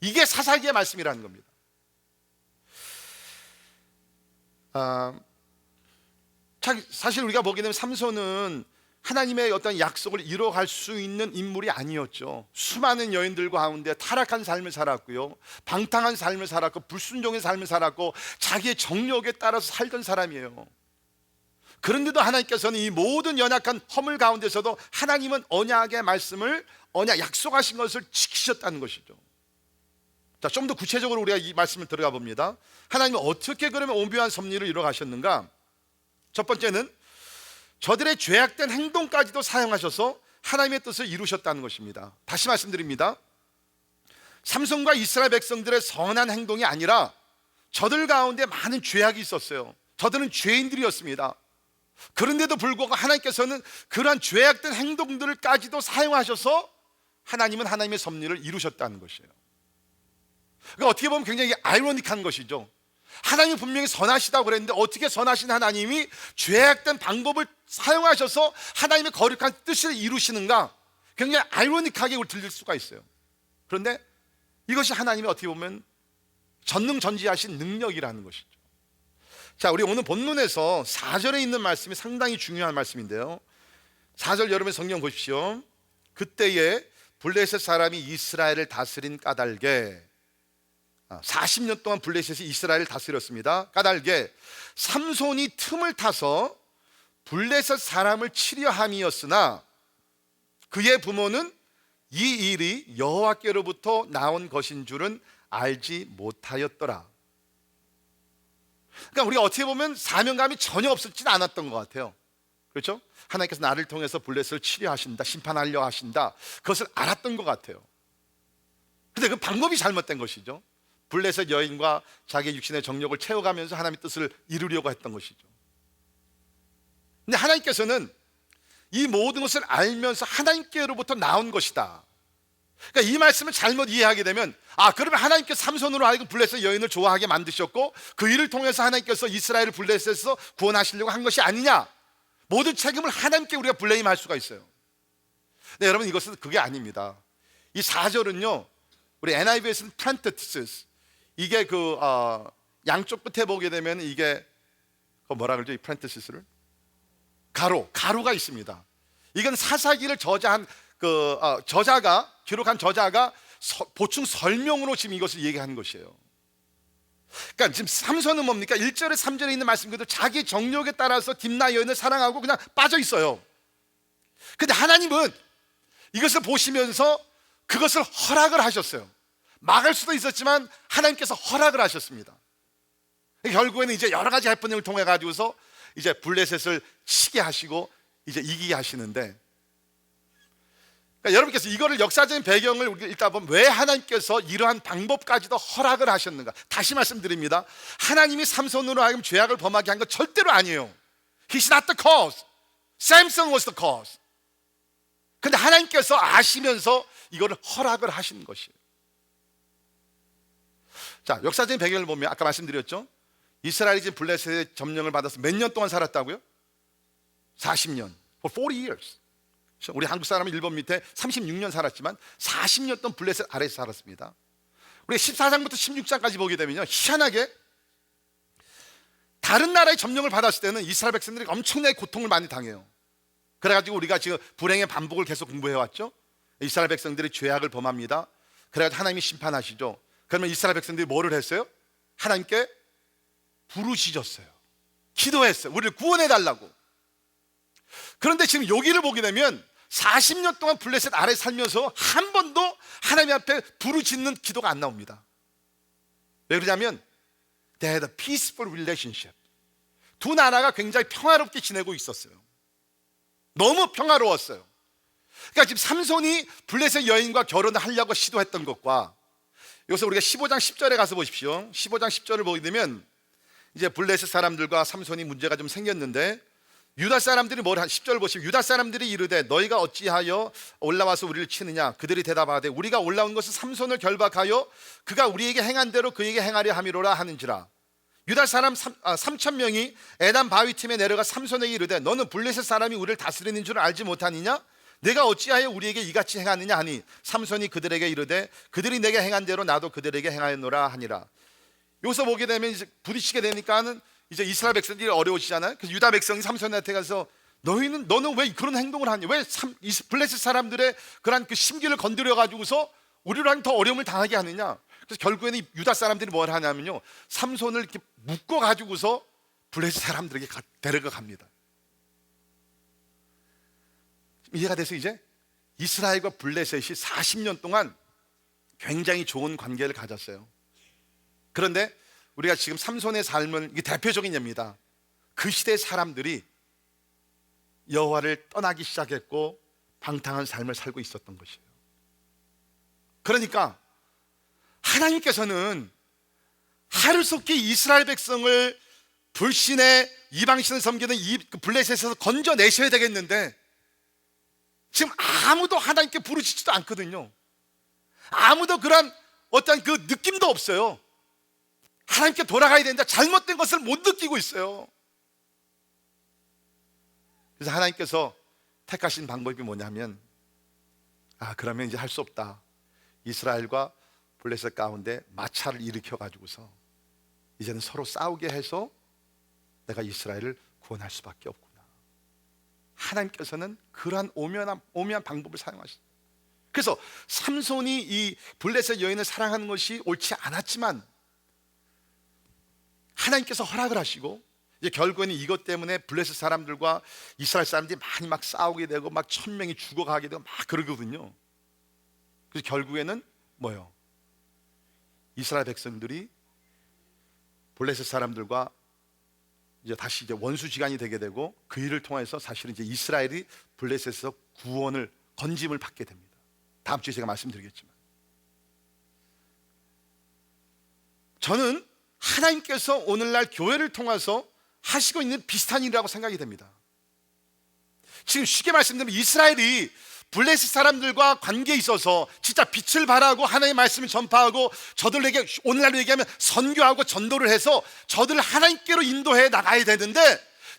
이게 사사기의 말씀이라는 겁니다. 사실 우리가 보게 되면 삼손은 하나님의 어떤 약속을 이뤄갈 수 있는 인물이 아니었죠. 수많은 여인들 가운데 타락한 삶을 살았고요, 방탕한 삶을 살았고, 불순종의 삶을 살았고, 자기의 정욕에 따라서 살던 사람이에요. 그런데도 하나님께서는 이 모든 연약한 허물 가운데서도 하나님은 언약의 말씀을, 언약 약속하신 것을 지키셨다는 것이죠. 자, 좀 더 구체적으로 우리가 이 말씀을 들어가 봅니다. 하나님은 어떻게 그러면 오묘한 섭리를 이뤄가셨는가? 첫 번째는 저들의 죄악된 행동까지도 사용하셔서 하나님의 뜻을 이루셨다는 것입니다. 다시 말씀드립니다. 삼손과 이스라엘 백성들의 선한 행동이 아니라 저들 가운데 많은 죄악이 있었어요. 저들은 죄인들이었습니다. 그런데도 불구하고 하나님께서는 그러한 죄악된 행동들까지도 사용하셔서 하나님은 하나님의 섭리를 이루셨다는 것이에요. 그러니까 어떻게 보면 굉장히 아이러니한 것이죠. 하나님이 분명히 선하시다고 그랬는데 어떻게 선하신 하나님이 죄악된 방법을 사용하셔서 하나님의 거룩한 뜻을 이루시는가? 굉장히 아이러니하게 들릴 수가 있어요. 그런데 이것이 하나님의 어떻게 보면 전능전지하신 능력이라는 것이죠. 자, 우리 오늘 본문에서 4절에 있는 말씀이 상당히 중요한 말씀인데요, 4절 여러분 성경 보십시오. 그때에 블레셋 사람이 이스라엘을 다스린 까닭에, 40년 동안 블레셋이 이스라엘을 다스렸습니다. 까닭에 삼손이 틈을 타서 블레셋 사람을 치려 함이었으나 그의 부모는 이 일이 여호와께로부터 나온 것인 줄은 알지 못하였더라. 그러니까 우리가 어떻게 보면 사명감이 전혀 없었지는 않았던 것 같아요. 그렇죠? 하나님께서 나를 통해서 블레셋을 치려 하신다, 심판하려 하신다, 그것을 알았던 것 같아요. 근데 그 방법이 잘못된 것이죠. 블레셋 여인과 자기의 육신의 정욕을 채워가면서 하나님의 뜻을 이루려고 했던 것이죠. 근데 하나님께서는 이 모든 것을 알면서 하나님께로부터 나온 것이다. 그러니까 이 말씀을 잘못 이해하게 되면, 그러면 하나님께서 삼손으로 하여금 블레셋 여인을 좋아하게 만드셨고 그 일을 통해서 하나님께서 이스라엘을 블레셋에서 구원하시려고 한 것이 아니냐, 모든 책임을 하나님께 우리가 블레임할 수가 있어요. 네, 여러분, 이것은 그게 아닙니다. 이 4절은요, 우리 NIV에서는 프란테티스, 이게 양쪽 끝에 보게 되면 이게 뭐라 그러죠? 이 프란테시스를 가루가 있습니다. 이건 사사기를 저자한 기록한 저자가 보충 설명으로 지금 이것을 얘기하는 것이에요. 그러니까 지금 삼손은 뭡니까? 1절에 3절에 있는 말씀 그대로 자기 정욕에 따라서 딥나 여인을 사랑하고 그냥 빠져 있어요. 근데 하나님은 이것을 보시면서 그것을 허락을 하셨어요. 막을 수도 있었지만 하나님께서 허락을 하셨습니다. 결국에는 이제 여러 가지 해프닝을 통해 가지고서 이제 블레셋을 치게 하시고 이제 이기게 하시는데, 그러니까 여러분께서 이거를 역사적인 배경을 우리가 읽다 보면 왜 하나님께서 이러한 방법까지도 허락을 하셨는가? 다시 말씀드립니다. 하나님이 삼손으로 하여금 죄악을 범하게 한 건 절대로 아니에요. He's not the cause. Samson was the cause. 근데 하나님께서 아시면서 이거를 허락을 하신 것이에요. 자, 역사적인 배경을 보면 아까 말씀드렸죠. 이스라엘이 지금 블레셋의 점령을 받아서 몇 년 동안 살았다고요? 40년. For 40 years. 우리 한국 사람은 일본 밑에 36년 살았지만 40년 동안 블레셋 아래에서 살았습니다. 우리 14장부터 16장까지 보게 되면요, 희한하게 다른 나라의 점령을 받았을 때는 이스라엘 백성들이 엄청나게 고통을 많이 당해요. 그래가지고 우리가 지금 불행의 반복을 계속 공부해왔죠. 이스라엘 백성들이 죄악을 범합니다. 그래가지고 하나님이 심판하시죠. 그러면 이스라엘 백성들이 뭐를 했어요? 하나님께 부르짖었어요. 기도했어요. 우리를 구원해달라고. 그런데 지금 여기를 보게 되면 40년 동안 블레셋 아래 살면서 한 번도 하나님 앞에 부르짖는 기도가 안 나옵니다. 왜 그러냐면 they had a peaceful relationship. 두 나라가 굉장히 평화롭게 지내고 있었어요. 너무 평화로웠어요. 그러니까 지금 삼손이 블레셋 여인과 결혼을 하려고 시도했던 것과, 여기서 우리가 15장 10절에 가서 보십시오. 15장 10절을 보게 되면 이제 블레셋 사람들과 삼손이 문제가 좀 생겼는데, 유다 사람들이 10절 보시면, 유다 사람들이 이르되 너희가 어찌하여 올라와서 우리를 치느냐. 그들이 대답하되 우리가 올라온 것은 삼손을 결박하여 그가 우리에게 행한 대로 그에게 행하려 함이로라 하는지라. 유다 사람 3,000명이 에단 바위틈에 내려가 삼손에게 이르되 너는 블레셋 사람이 우리를 다스리는 줄 알지 못하느냐. 내가 어찌하여 우리에게 이같이 행하느냐 하니, 삼손이 그들에게 이르되 그들이 내게 행한 대로 나도 그들에게 행하였노라 하니라. 여기서 보게 되면 이제 부딪히게 되니까는 이제 이스라엘 백성들이 어려우시잖아요. 그래서 유다 백성이 삼손한테 가서 너는 왜 그런 행동을 하냐, 왜 블레셋 사람들의 그런 그 심기를 건드려 가지고서 우리랑 더 어려움을 당하게 하느냐. 그래서 결국에는 유다 사람들이 뭘 하냐면요, 삼손을 이렇게 묶어 가지고서 블레셋 사람들에게 데려가 갑니다. 이해가 돼서 이제 이스라엘과 블레셋이 40년 동안 굉장히 좋은 관계를 가졌어요. 그런데 우리가 지금 삼손의 삶은, 이게 대표적인 예입니다. 그 시대 사람들이 여호와를 떠나기 시작했고 방탕한 삶을 살고 있었던 것이에요. 그러니까 하나님께서는 하루속히 이스라엘 백성을 불신의 이방신을 섬기는 이 블레셋에서 건져내셔야 되겠는데, 지금 아무도 하나님께 부르짖지도 않거든요. 아무도 그런 어떤 그 느낌도 없어요. 하나님께 돌아가야 되는데 잘못된 것을 못 느끼고 있어요. 그래서 하나님께서 택하신 방법이 뭐냐면, 그러면 이제 할 수 없다. 이스라엘과 블레셋 가운데 마찰을 일으켜 가지고서 이제는 서로 싸우게 해서 내가 이스라엘을 구원할 수밖에 없구나. 하나님께서는 그러한 오묘한 방법을 사용하셨어요. 그래서 삼손이 이 블레셋 여인을 사랑하는 것이 옳지 않았지만 하나님께서 허락을 하시고, 이제 결국에는 이것 때문에 블레셋 사람들과 이스라엘 사람들이 많이 막 싸우게 되고 막 1,000명이 죽어가게 되고 막 그러거든요. 그래서 결국에는 뭐예요? 이스라엘 백성들이 블레셋 사람들과 이제 다시 이제 원수지간이 되게 되고, 그 일을 통해서 사실은 이제 이스라엘이 블레셋에서 건짐을 받게 됩니다. 다음 주에 제가 말씀드리겠지만, 저는 하나님께서 오늘날 교회를 통해서 하시고 있는 비슷한 일이라고 생각이 됩니다. 지금 쉽게 말씀드리면 이스라엘이 블레셋 사람들과 관계에 있어서 진짜 빛을 발하고 하나님의 말씀을 전파하고 저들에게, 오늘날로 얘기하면 선교하고 전도를 해서 저들을 하나님께로 인도해 나가야 되는데,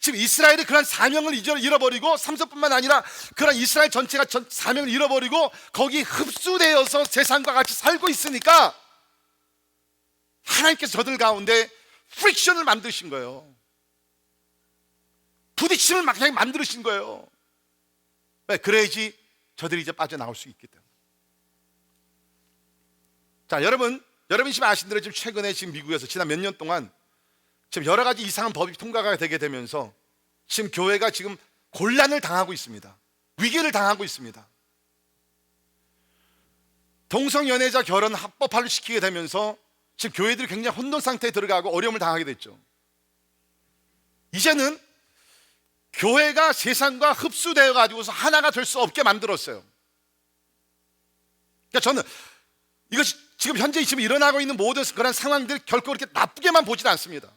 지금 이스라엘이 그런 사명을 잃어버리고, 삼손뿐만 아니라 그런 이스라엘 전체가 사명을 잃어버리고 거기 흡수되어서 세상과 같이 살고 있으니까 하나님께서 저들 가운데 프릭션을 만드신 거예요. 부딪힘을 그냥 만드신 거예요. 왜? 그래야지 저들이 이제 빠져나올 수 있기 때문에. 자, 여러분이 지금 아신 대로 지금 최근에 지금 미국에서 지난 몇 년 동안 지금 여러 가지 이상한 법이 통과가 되게 되면서 지금 교회가 지금 곤란을 당하고 있습니다. 위기를 당하고 있습니다. 동성연애자 결혼 합법화를 시키게 되면서 지금 교회들이 굉장히 혼돈 상태에 들어가고 어려움을 당하게 됐죠. 이제는 교회가 세상과 흡수되어 가지고서 하나가 될 수 없게 만들었어요. 그러니까 저는 이것이 지금 현재 지금 일어나고 있는 모든 그런 상황들 결코 그렇게 나쁘게만 보지는 않습니다.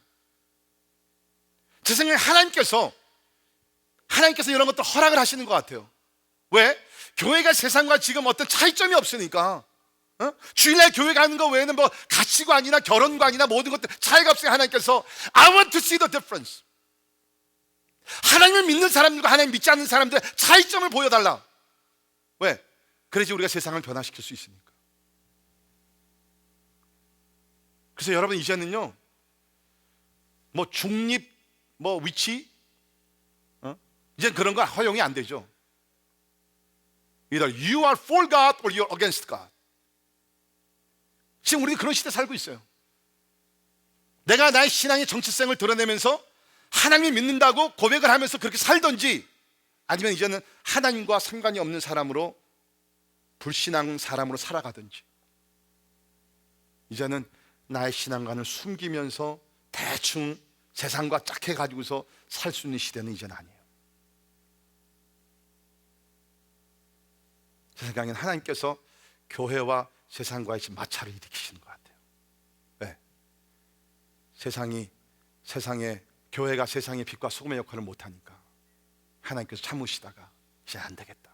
제 생각에 하나님께서 이런 것도 허락을 하시는 것 같아요. 왜? 교회가 세상과 지금 어떤 차이점이 없으니까. 주일날 교회 가는 거 외에는 뭐 가치관이나 결혼관이나 모든 것들 차이가 없으니까 하나님께서 I want to see the difference. 하나님을 믿는 사람들과 하나님 믿지 않는 사람들의 차이점을 보여달라. 왜? 그래야지 우리가 세상을 변화시킬 수 있으니까. 그래서 여러분 이제는요, 뭐 중립 위치 이제 그런 거 허용이 안 되죠. Either you are for God or you are against God. 지금 우리는 그런 시대에 살고 있어요. 내가 나의 신앙의 정체성을 드러내면서 하나님을 믿는다고 고백을 하면서 그렇게 살든지, 아니면 이제는 하나님과 상관이 없는 사람으로, 불신앙 사람으로 살아가든지. 이제는 나의 신앙관을 숨기면서 대충 세상과 짝해 가지고서 살 수 있는 시대는 이제는 아니에요. 제 생각엔 하나님께서 교회와 세상과의 지금 마찰을 일으키시는 것 같아요. 왜? 교회가 세상의 빛과 소금의 역할을 못하니까 하나님께서 참으시다가 이제 안 되겠다,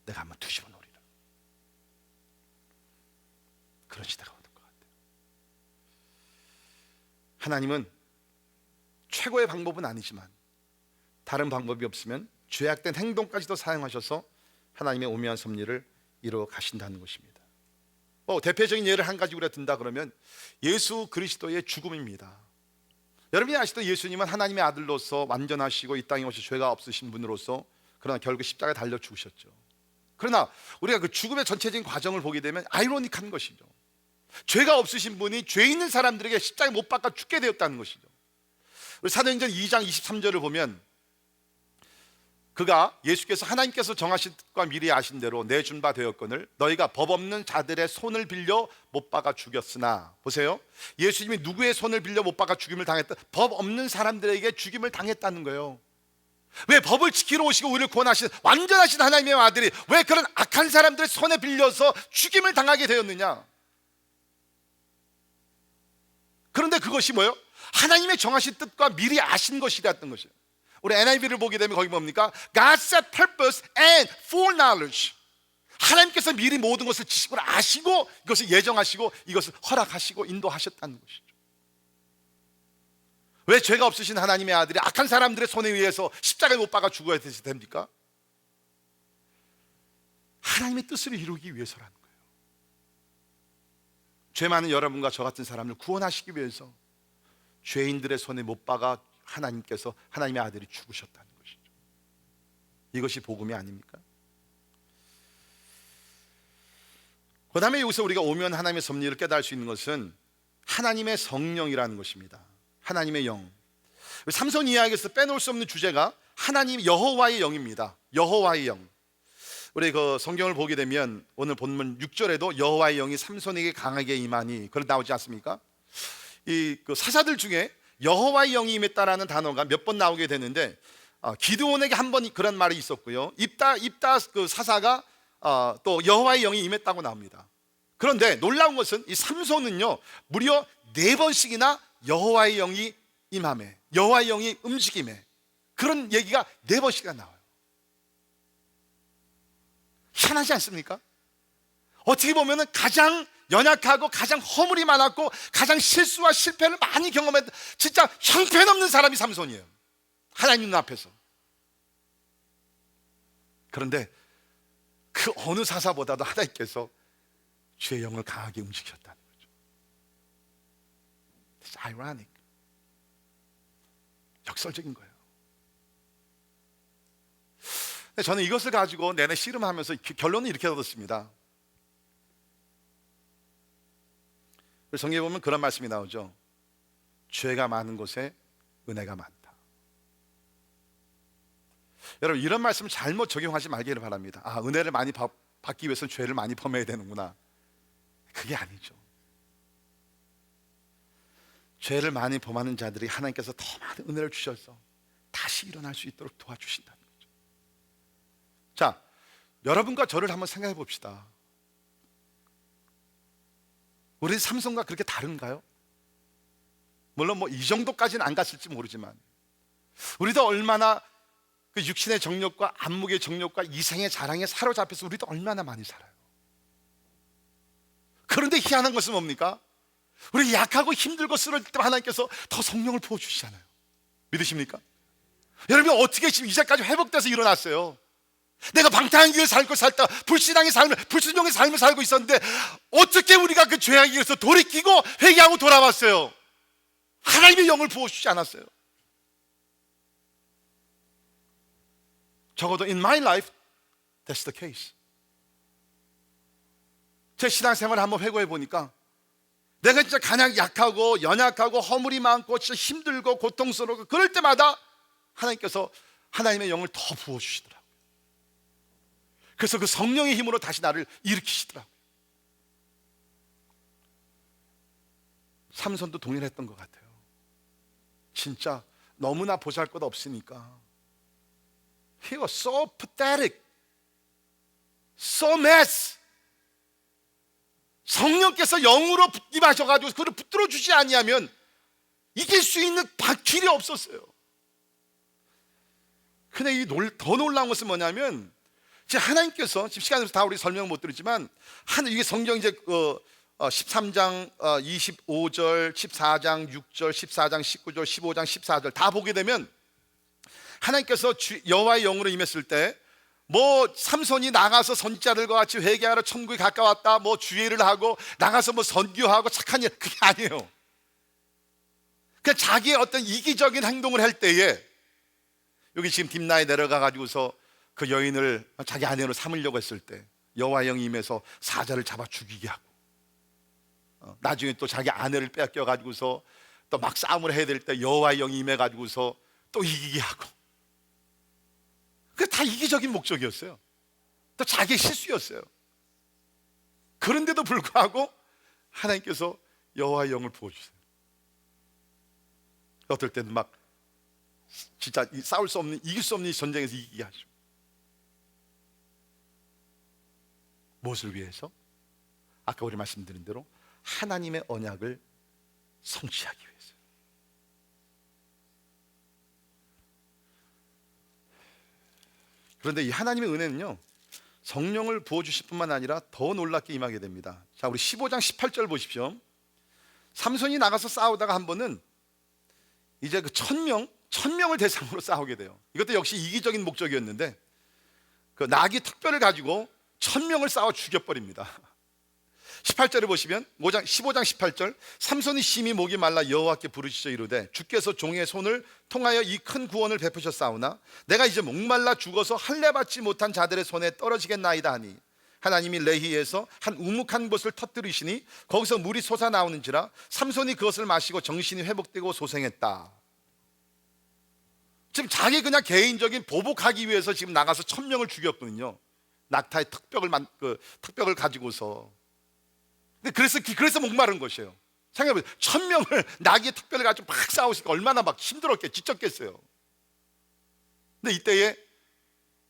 내가 한번 뒤집어 놓으리라, 그런 시대가 오는 것 같아요. 하나님은 최고의 방법은 아니지만 다른 방법이 없으면 죄악된 행동까지도 사용하셔서 하나님의 오묘한 섭리를 이루어 가신다는 것입니다. 대표적인 예를 한 가지 우리가 든다 그러면 예수 그리스도의 죽음입니다. 여러분이 아시도 예수님은 하나님의 아들로서 완전하시고 이 땅에 오셔 죄가 없으신 분으로서, 그러나 결국 십자가에 달려 죽으셨죠. 그러나 우리가 그 죽음의 전체적인 과정을 보게 되면 아이러니한 것이죠. 죄가 없으신 분이 죄 있는 사람들에게 십자가에 못 박아 죽게 되었다는 것이죠. 우리 사도행전 2장 23절을 보면 그가, 예수께서 하나님께서 정하신 뜻과 미리 아신 대로 내준 바 되었거늘 너희가 법 없는 자들의 손을 빌려 못 박아 죽였으나, 보세요, 예수님이 누구의 손을 빌려 못 박아 죽임을 당했다? 법 없는 사람들에게 죽임을 당했다는 거예요. 왜? 법을 지키러 오시고 우리를 구원하신 완전하신 하나님의 아들이 왜 그런 악한 사람들의 손에 빌려서 죽임을 당하게 되었느냐? 그런데 그것이 뭐예요? 하나님의 정하신 뜻과 미리 아신 것이었던 것이에요. 우리 NIV를 보게 되면 거기 뭡니까? God set purpose and foreknowledge. 하나님께서 미리 모든 것을 지식으로 아시고 이것을 예정하시고 이것을 허락하시고 인도하셨다는 것이죠. 왜 죄가 없으신 하나님의 아들이 악한 사람들의 손에 의해서 십자가에 못 박아 죽어야 됩니까? 하나님의 뜻을 이루기 위해서라는 거예요. 죄 많은 여러분과 저 같은 사람을 구원하시기 위해서 죄인들의 손에 못 박아 하나님께서, 하나님의 아들이 죽으셨다는 것이죠. 이것이 복음이 아닙니까? 그 다음에 여기서 우리가 오묘한 하나님의 섭리를 깨달을 수 있는 것은 하나님의 성령이라는 것입니다. 하나님의 영. 삼손 이야기에서 빼놓을 수 없는 주제가 하나님 여호와의 영입니다. 여호와의 영. 우리 그 성경을 보게 되면 오늘 본문 6절에도 여호와의 영이 삼손에게 강하게 임하니, 그런 나오지 않습니까? 그 사사들 중에 여호와의 영이 임했다라는 단어가 몇 번 나오게 되는데, 기드온에게 한 번 그런 말이 있었고요, 입다 그 사사가 또 여호와의 영이 임했다고 나옵니다. 그런데 놀라운 것은 이 삼손은요 무려 4번씩이나 여호와의 영이 임함에, 여호와의 영이 움직임에, 그런 얘기가 4번씩이나 나와요. 희한하지 않습니까? 어떻게 보면 가장 연약하고 가장 허물이 많았고 가장 실수와 실패를 많이 경험했던 진짜 형편없는 사람이 삼손이에요, 하나님 앞에서. 그런데 그 어느 사사보다도 하나님께서 주의 영을 강하게 움직이셨다는 거죠. It's ironic. 역설적인 거예요. 저는 이것을 가지고 내내 씨름하면서 결론은 이렇게 얻었습니다. 성경에 보면 그런 말씀이 나오죠. 죄가 많은 곳에 은혜가 많다. 여러분, 이런 말씀을 잘못 적용하지 말기를 바랍니다. 은혜를 많이 받기 위해서는 죄를 많이 범해야 되는구나. 그게 아니죠. 죄를 많이 범하는 자들이 하나님께서 더 많은 은혜를 주셔서 다시 일어날 수 있도록 도와주신다는 거죠. 자, 여러분과 저를 한번 생각해 봅시다. 우리 삼손과 그렇게 다른가요? 물론 이 정도까지는 안 갔을지 모르지만 우리도 얼마나 그 육신의 정욕과 안목의 정욕과 이생의 자랑에 사로잡혀서 우리도 얼마나 많이 살아요. 그런데 희한한 것은 뭡니까? 우리 약하고 힘들고 쓰러질 때 하나님께서 더 성령을 부어주시잖아요. 믿으십니까? 여러분, 어떻게 지금 이제까지 회복돼서 일어났어요? 내가 방탕한 길을 살다 불신앙의 삶을, 불순종의 삶을 살고 있었는데 어떻게 우리가 그 죄악에 의해서 돌이키고 회개하고 돌아왔어요? 하나님의 영을 부어주시지 않았어요? 적어도 in my life that's the case. 제 신앙생활을 한번 회고해 보니까 내가 진짜 가장 약하고 연약하고 허물이 많고 진짜 힘들고 고통스럽고 그럴 때마다 하나님께서 하나님의 영을 더 부어주시더라고요. 그래서 그 성령의 힘으로 다시 나를 일으키시더라고요. 삼손도 동일했던 것 같아요. 진짜 너무나 보잘것 없으니까 He was so pathetic, so mess. 성령께서 영으로 임하셔가지고 그를 붙들어 주지 아니하면 이길 수 있는 길이 없었어요. 근데 더 놀라운 것은 뭐냐면, 하나님께서 지금 시간에서 다 우리 설명 못 드리지만, 이게 성경 이제 13장 25절, 14장 6절, 14장 19절, 15장 14절 다 보게 되면 하나님께서 여호와의 영으로 임했을 때, 뭐 삼손이 나가서 선지자들과 같이 회개하러 천국에 가까웠다, 뭐 주의를 하고 나가서 뭐 선교하고 착한 일, 그게 아니에요. 그냥 자기의 어떤 이기적인 행동을 할 때에, 여기 지금 딥나에 내려가 가지고서 그 여인을 자기 아내로 삼으려고 했을 때 여호와의 영이 임해서 사자를 잡아 죽이게 하고, 나중에 또 자기 아내를 뺏겨 가지고서 또 막 싸움을 해야 될 때 여호와의 영이 임해 가지고서 또 이기게 하고, 그게 다 이기적인 목적이었어요. 또 자기의 실수였어요. 그런데도 불구하고 하나님께서 여호와의 영을 부어주세요. 어떨 때는 막 진짜 싸울 수 없는, 이길 수 없는 전쟁에서 이기게 하죠. 무엇을 위해서? 아까 우리 말씀드린 대로 하나님의 언약을 성취하기 위해서. 그런데 이 하나님의 은혜는요, 성령을 부어주실 뿐만 아니라 더 놀랍게 임하게 됩니다. 자, 우리 15장 18절 보십시오. 삼손이 나가서 싸우다가 한 번은 이제 그 1000명을 대상으로 싸우게 돼요. 이것도 역시 이기적인 목적이었는데, 그 나귀 특별을 가지고 1000명을 싸워 죽여버립니다. 18절에 보시면 15장 18절, 삼손이 심히 목이 말라 여호와께 부르짖어 이르되 주께서 종의 손을 통하여 이 큰 구원을 베푸셨사오나 내가 이제 목말라 죽어서 할례 받지 못한 자들의 손에 떨어지겠나이다 하니 하나님이 레히에서 한 우묵한 곳을 터뜨리시니 거기서 물이 솟아나오는지라 삼손이 그것을 마시고 정신이 회복되고 소생했다. 지금 자기 그냥 개인적인 보복하기 위해서 지금 나가서 1000명을 죽였거든요. 낙타의 턱벽을 가지고서. 근데 그래서 목마른 것이에요. 생각해보세요. 1000명을 나귀의 턱벽을 가지고 막 싸우시니까 얼마나 막 힘들었겠어요. 지쳤겠어요. 근데 이때에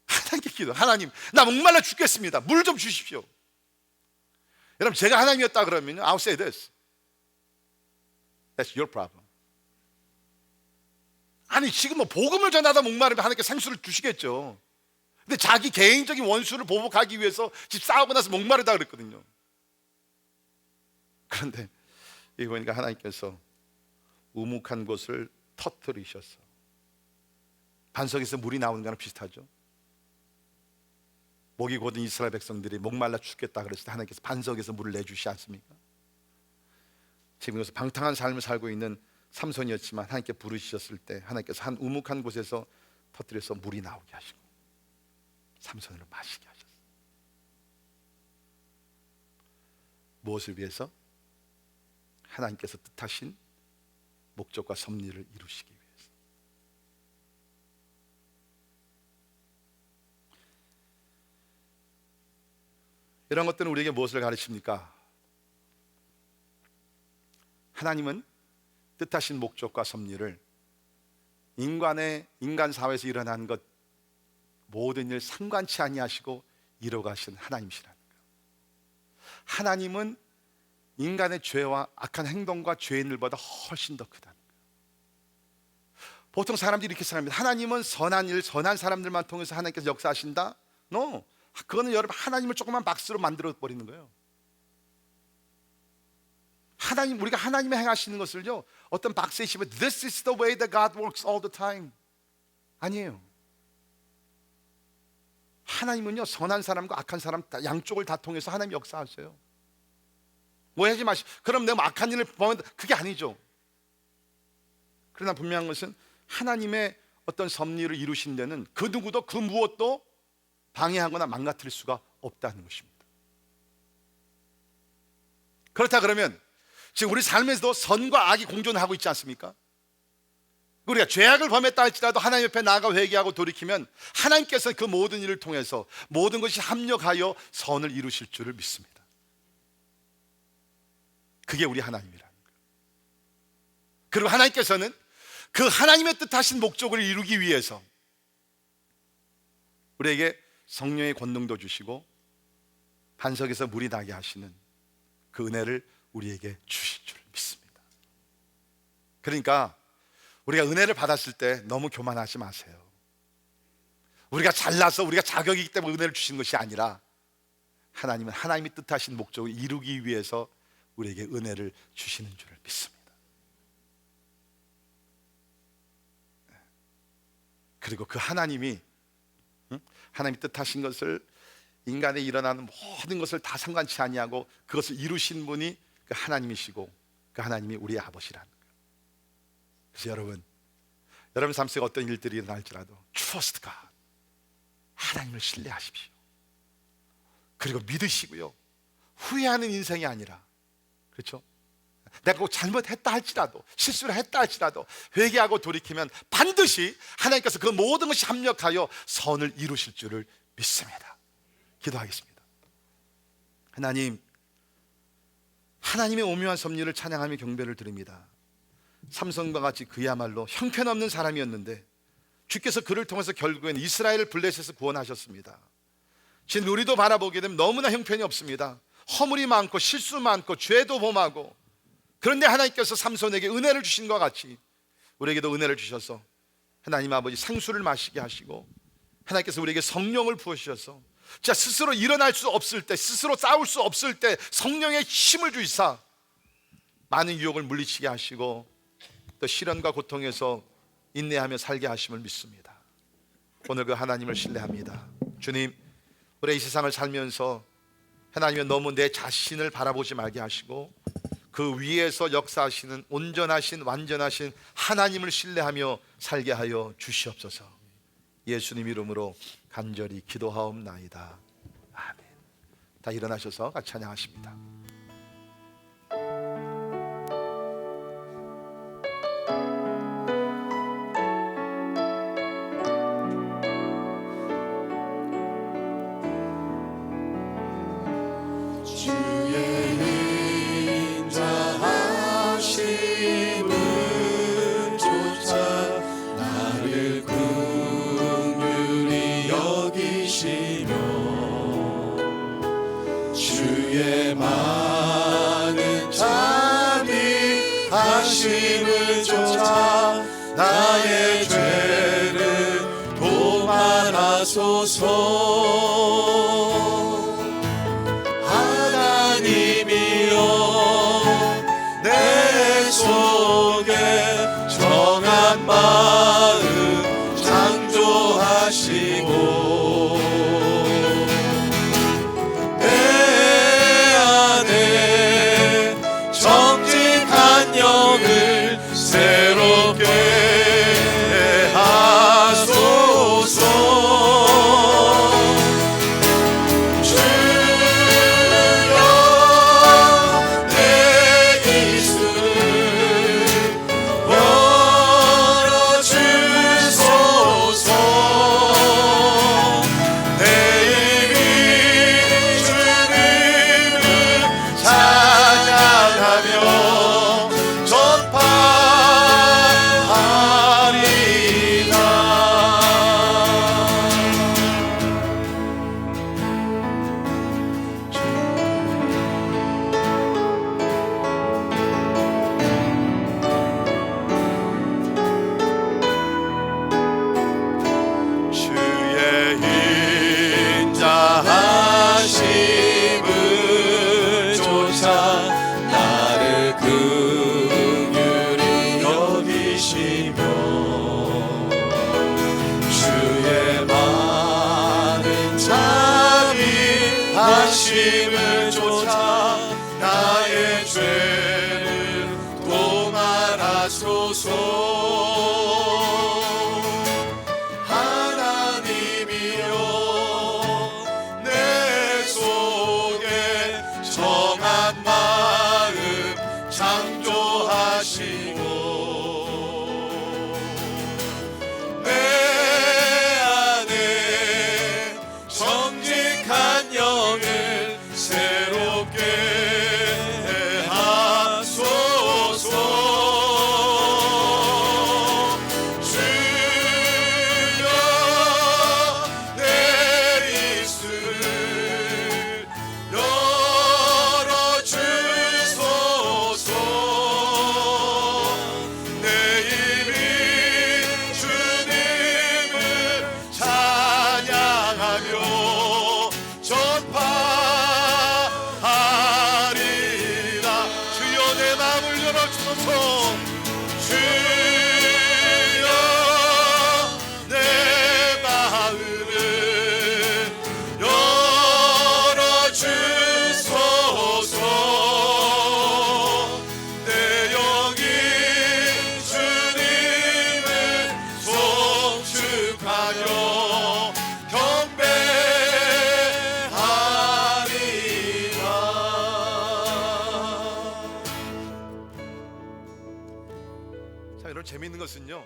하나님께 기도, 하나님 나 목말라 죽겠습니다. 물 좀 주십시오. 여러분, 제가 하나님이었다 그러면요, I'll say this, That's your problem. 아니 지금 뭐 복음을 전하다 목마르면 하나님께 생수를 주시겠죠. 근데 자기 개인적인 원수를 보복하기 위해서 집 싸우고 나서 목마르다 그랬거든요. 그런데 여기 보니까 하나님께서 우묵한 곳을 터뜨리셨어. 반석에서 물이 나오는 거랑 비슷하죠. 목이 곧은 이스라엘 백성들이 목말라 죽겠다 그랬을 때 하나님께서 반석에서 물을 내주시지 않습니까? 지금 여기서 방탕한 삶을 살고 있는 삼손이었지만 하나님께 부르시셨을 때 하나님께서 한 우묵한 곳에서 터뜨려서 물이 나오게 하시고 삼손으로 마시게 하셨어요. 무엇을 위해서? 하나님께서 뜻하신 목적과 섭리를 이루시기 위해서. 이런 것들은 우리에게 무엇을 가르칩니까? 하나님은 뜻하신 목적과 섭리를 인간 사회에서 일어나는 것 모든 일 상관치 아니하시고 이뤄가신 하나님이시라는 거예요. 하나님은 인간의 죄와 악한 행동과 죄인들보다 훨씬 더 크다는 거예요. 보통 사람들이 이렇게 생각합니다. 하나님은 선한 일, 선한 사람들만 통해서 하나님께서 역사하신다? No, 그거는 여러분 하나님을 조그만 박스로 만들어 버리는 거예요. 우리가 하나님이 행하시는 것을요, 어떤 박스에 씹어 This is the way that God works all the time. 아니에요. 하나님은요, 선한 사람과 악한 사람 양쪽을 다 통해서 하나님이 역사하세요. 오해하지 마시고, 그럼 내가 악한 일을 보면 그게 아니죠. 그러나 분명한 것은 하나님의 어떤 섭리를 이루신 데는 그 누구도 그 무엇도 방해하거나 망가뜨릴 수가 없다는 것입니다. 그렇다 그러면 지금 우리 삶에서도 선과 악이 공존하고 있지 않습니까? 우리가 죄악을 범했다 할지라도 하나님 옆에 나아가 회개하고 돌이키면 하나님께서 그 모든 일을 통해서 모든 것이 합력하여 선을 이루실 줄을 믿습니다. 그게 우리 하나님이라는 거예요. 그리고 하나님께서는 그 하나님의 뜻하신 목적을 이루기 위해서 우리에게 성령의 권능도 주시고 반석에서 물이 나게 하시는 그 은혜를 우리에게 주실 줄 믿습니다. 그러니까 우리가 은혜를 받았을 때 너무 교만하지 마세요. 우리가 잘나서 우리가 자격이 있기 때문에 은혜를 주신 것이 아니라 하나님은 하나님이 뜻하신 목적을 이루기 위해서 우리에게 은혜를 주시는 줄 믿습니다. 그리고 그 하나님이 하나님이 뜻하신 것을 인간에 일어나는 모든 것을 다 상관치 아니하고 그것을 이루신 분이 그 하나님이시고 그 하나님이 우리의 아버지라는 거예요. 그래서 여러분 삶 속에 어떤 일들이 일어날지라도 Trust God, 하나님을 신뢰하십시오. 그리고 믿으시고요, 후회하는 인생이 아니라, 그렇죠? 내가 꼭 잘못했다 할지라도, 실수를 했다 할지라도 회개하고 돌이키면 반드시 하나님께서 그 모든 것이 합력하여 선을 이루실 줄을 믿습니다. 기도하겠습니다. 하나님의 오묘한 섭리를 찬양하며 경배를 드립니다. 삼손과 같이 그야말로 형편없는 사람이었는데 주께서 그를 통해서 결국엔 이스라엘을 블레셋에서 구원하셨습니다. 지금 우리도 바라보게 되면 너무나 형편이 없습니다. 허물이 많고 실수 많고 죄도 범하고, 그런데 하나님께서 삼손에게 은혜를 주신 것 같이 우리에게도 은혜를 주셔서 하나님 아버지 생수를 마시게 하시고, 하나님께서 우리에게 성령을 부어주셔서 진짜 스스로 일어날 수 없을 때, 스스로 싸울 수 없을 때 성령의 힘을 주시사 많은 유혹을 물리치게 하시고 또 시련과 고통에서 인내하며 살게 하심을 믿습니다. 오늘 그 하나님을 신뢰합니다. 주님, 우리 이 세상을 살면서 하나님은 너무 내 자신을 바라보지 말게 하시고 그 위에서 역사하시는 온전하신 완전하신 하나님을 신뢰하며 살게 하여 주시옵소서. 예수님 이름으로 간절히 기도하옵나이다. 아멘. 다 일어나셔서 같이 찬양하십니다. 주의 많은 자비하심을 쫓아 나의 죄를 도말하소서. 하나님이여 내 속에 정한 마음 창조하시고 영을 새롭게 하소서. 주여 내 기술을 열어주소서. 것은요,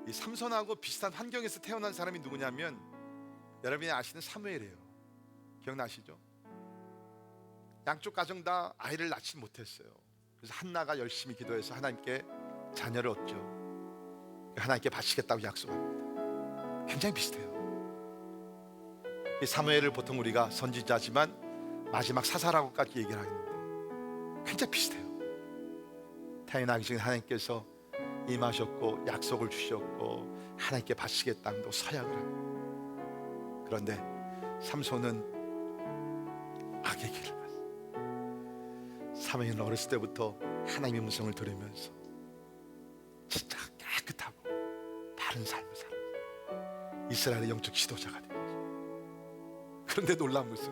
이 삼손하고 비슷한 환경에서 태어난 사람이 누구냐면 여러분이 아시는 사무엘이에요. 기억나시죠? 양쪽 가정 다 아이를 낳지 못했어요. 그래서 한나가 열심히 기도해서 하나님께 자녀를 얻죠. 하나님께 바치겠다고 약속합니다. 굉장히 비슷해요. 이 사무엘을 보통 우리가 선지자지만 마지막 사사라고까지 얘기를 하는데 굉장히 비슷해요. 태어나기 전에 하나님께서 임하셨고 약속을 주셨고 하나님께 바치겠다고 서약을 합니다. 그런데 삼손은 악의 길을 갔어요. 사무엘은 어렸을 때부터 하나님의 음성을 들으면서 진짜 깨끗하고 바른 삶을 살았어요. 이스라엘의 영적 지도자가 된 거죠. 그런데 놀라운 것은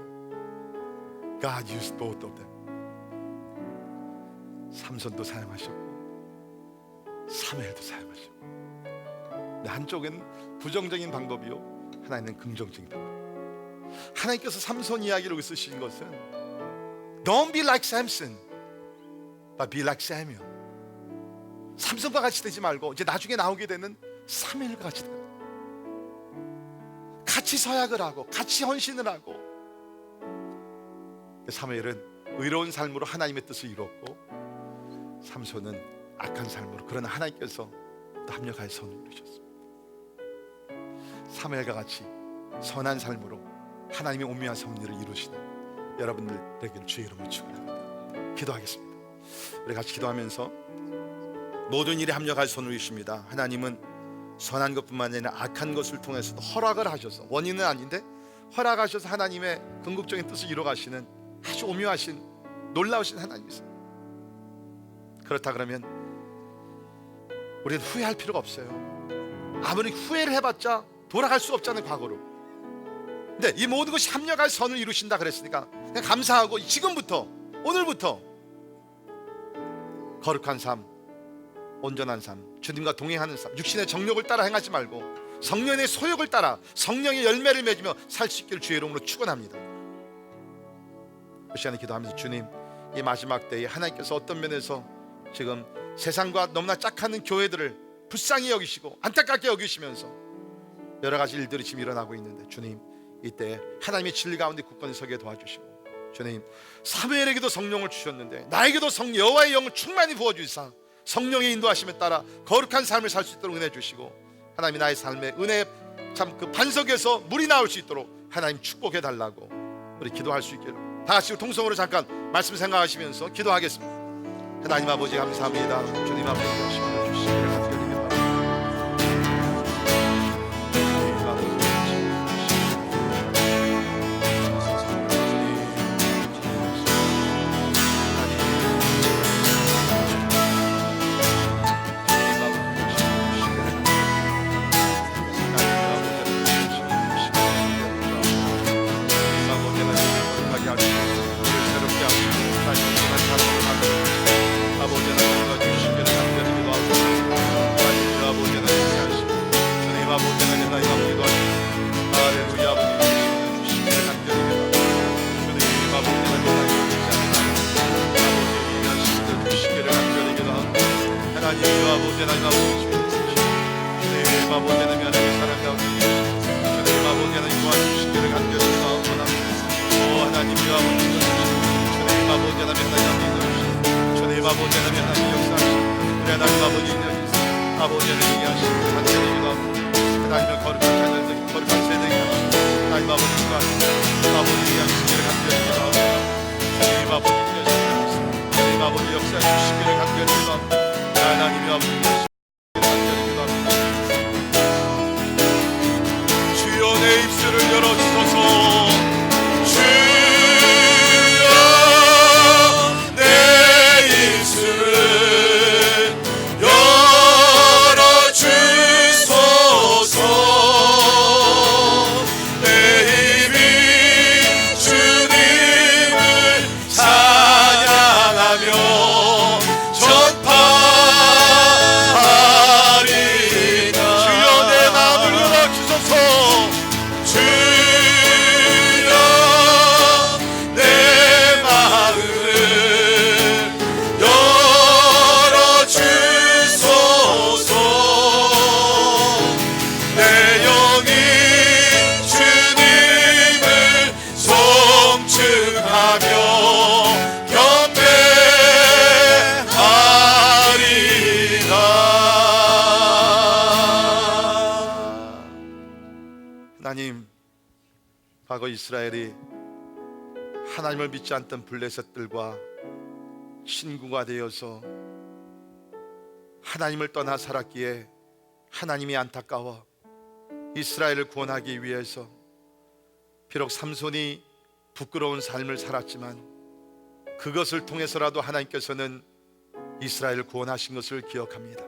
God used both of them. 삼손도 사용하셨고 사무엘도 사용하셨고, 근데 한쪽은 부정적인 방법이요, 하나님은 긍정적인 방법. 하나님께서 삼손 이야기를 쓰신 것은 Don't be like Samson, but be like Samuel. 삼손과 같이 되지 말고 이제 나중에 나오게 되는 사무엘과 같이 되는, 같이 서약을 하고 같이 헌신을 하고. 사무엘은 의로운 삶으로 하나님의 뜻을 이루었고 삼손은 악한 삶으로, 그러나 하나님께서 또 합력하여 선을 이루셨습니다. 사무엘과 같이 선한 삶으로 하나님의 오묘한 섭리를 이루시는 여러분들에게 주의 이름으로 축원합니다. 기도하겠습니다. 우리 같이 기도하면서 모든 일에 합력하여 선을 이루십니다. 하나님은 선한 것뿐만 아니라 악한 것을 통해서도 허락을 하셔서, 원인은 아닌데 허락하셔서 하나님의 궁극적인 뜻을 이루어가시는 아주 오묘하신 놀라우신 하나님이세요. 그렇다 그러면 우리는 후회할 필요가 없어요. 아무리 후회를 해봤자 돌아갈 수 없잖아요, 과거로. 근데 이 모든 것이 합력할 선을 이루신다 그랬으니까 그냥 감사하고 지금부터, 오늘부터 거룩한 삶, 온전한 삶, 주님과 동행하는 삶, 육신의 정욕을 따라 행하지 말고 성령의 소욕을 따라 성령의 열매를 맺으며 살 수 있기를 주의 이름으로 축원합니다. 그 시간에 기도하면서 주님, 이 마지막 때에 하나님께서 어떤 면에서 지금 세상과 너무나 짝하는 교회들을 불쌍히 여기시고 안타깝게 여기시면서 여러 가지 일들이 지금 일어나고 있는데, 주님 이때 하나님의 진리 가운데 굳건히 서게 도와주시고, 주님 사무엘에게도 성령을 주셨는데 나에게도 여호와의 영을 충만히 부어주시사 성령의 인도하심에 따라 거룩한 삶을 살 수 있도록 은혜 주시고, 하나님이 나의 삶에 은혜 참 그 반석에서 물이 나올 수 있도록 하나님 축복해 달라고 우리 기도할 수 있기를, 다 같이 통성으로 잠깐 말씀 생각하시면서 기도하겠습니다. 하나님 아버지 감사합니다. 주님 앞에 주시기를 간절히 하나님, 과거 이스라엘이 하나님을 믿지 않던 블레셋들과 친구가 되어서 하나님을 떠나 살았기에 하나님이 안타까워 이스라엘을 구원하기 위해서 비록 삼손이 부끄러운 삶을 살았지만 그것을 통해서라도 하나님께서는 이스라엘을 구원하신 것을 기억합니다.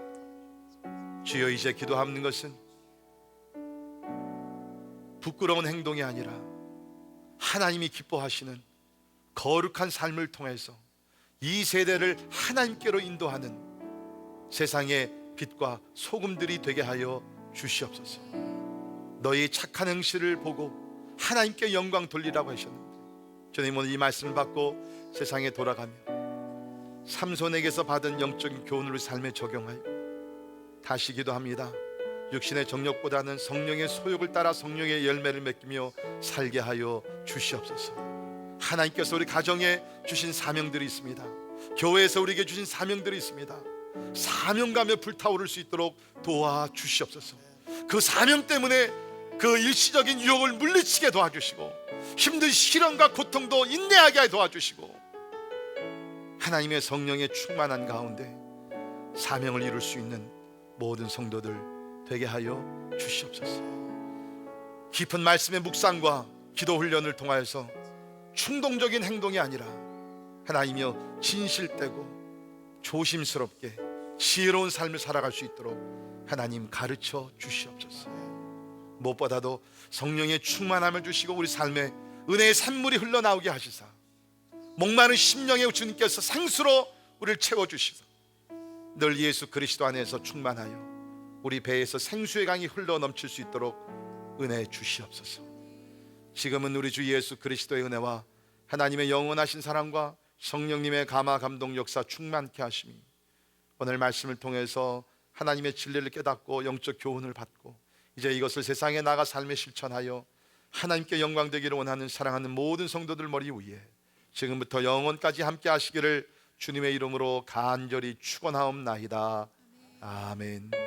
주여, 이제 기도하는 것은 부끄러운 행동이 아니라 하나님이 기뻐하시는 거룩한 삶을 통해서 이 세대를 하나님께로 인도하는 세상의 빛과 소금들이 되게 하여 주시옵소서. 너희 착한 행실을 보고 하나님께 영광 돌리라고 하셨는데, 주님 오늘 이 말씀을 받고 세상에 돌아가며 삼손에게서 받은 영적인 교훈을 우리 삶에 적용하여 다시 기도합니다. 육신의 정욕보다는 성령의 소욕을 따라 성령의 열매를 맺으며 살게 하여 주시옵소서. 하나님께서 우리 가정에 주신 사명들이 있습니다. 교회에서 우리에게 주신 사명들이 있습니다. 사명감에 불타오를 수 있도록 도와주시옵소서. 그 사명 때문에 그 일시적인 유혹을 물리치게 도와주시고 힘든 시련과 고통도 인내하게 도와주시고 하나님의 성령의 충만한 가운데 사명을 이룰 수 있는 모든 성도들 되게 하여 주시옵소서. 깊은 말씀의 묵상과 기도 훈련을 통하여서 충동적인 행동이 아니라 하나님이여 진실되고 조심스럽게 지혜로운 삶을 살아갈 수 있도록 하나님 가르쳐 주시옵소서. 무엇보다도 성령의 충만함을 주시고 우리 삶에 은혜의 샘물이 흘러나오게 하시사 목마른 심령의 주님께서 생수로 우리를 채워주시사 늘 예수 그리스도 안에서 충만하여 우리 배에서 생수의 강이 흘러넘칠 수 있도록 은혜 주시옵소서. 지금은 우리 주 예수 그리스도의 은혜와 하나님의 영원하신 사랑과 성령님의 감화 감동 역사 충만케 하심이 오늘 말씀을 통해서 하나님의 진리를 깨닫고 영적 교훈을 받고 이제 이것을 세상에 나가 삶에 실천하여 하나님께 영광 되기를 원하는 사랑하는 모든 성도들 머리 위에 지금부터 영원까지 함께 하시기를 주님의 이름으로 간절히 축원하옵나이다. 아멘.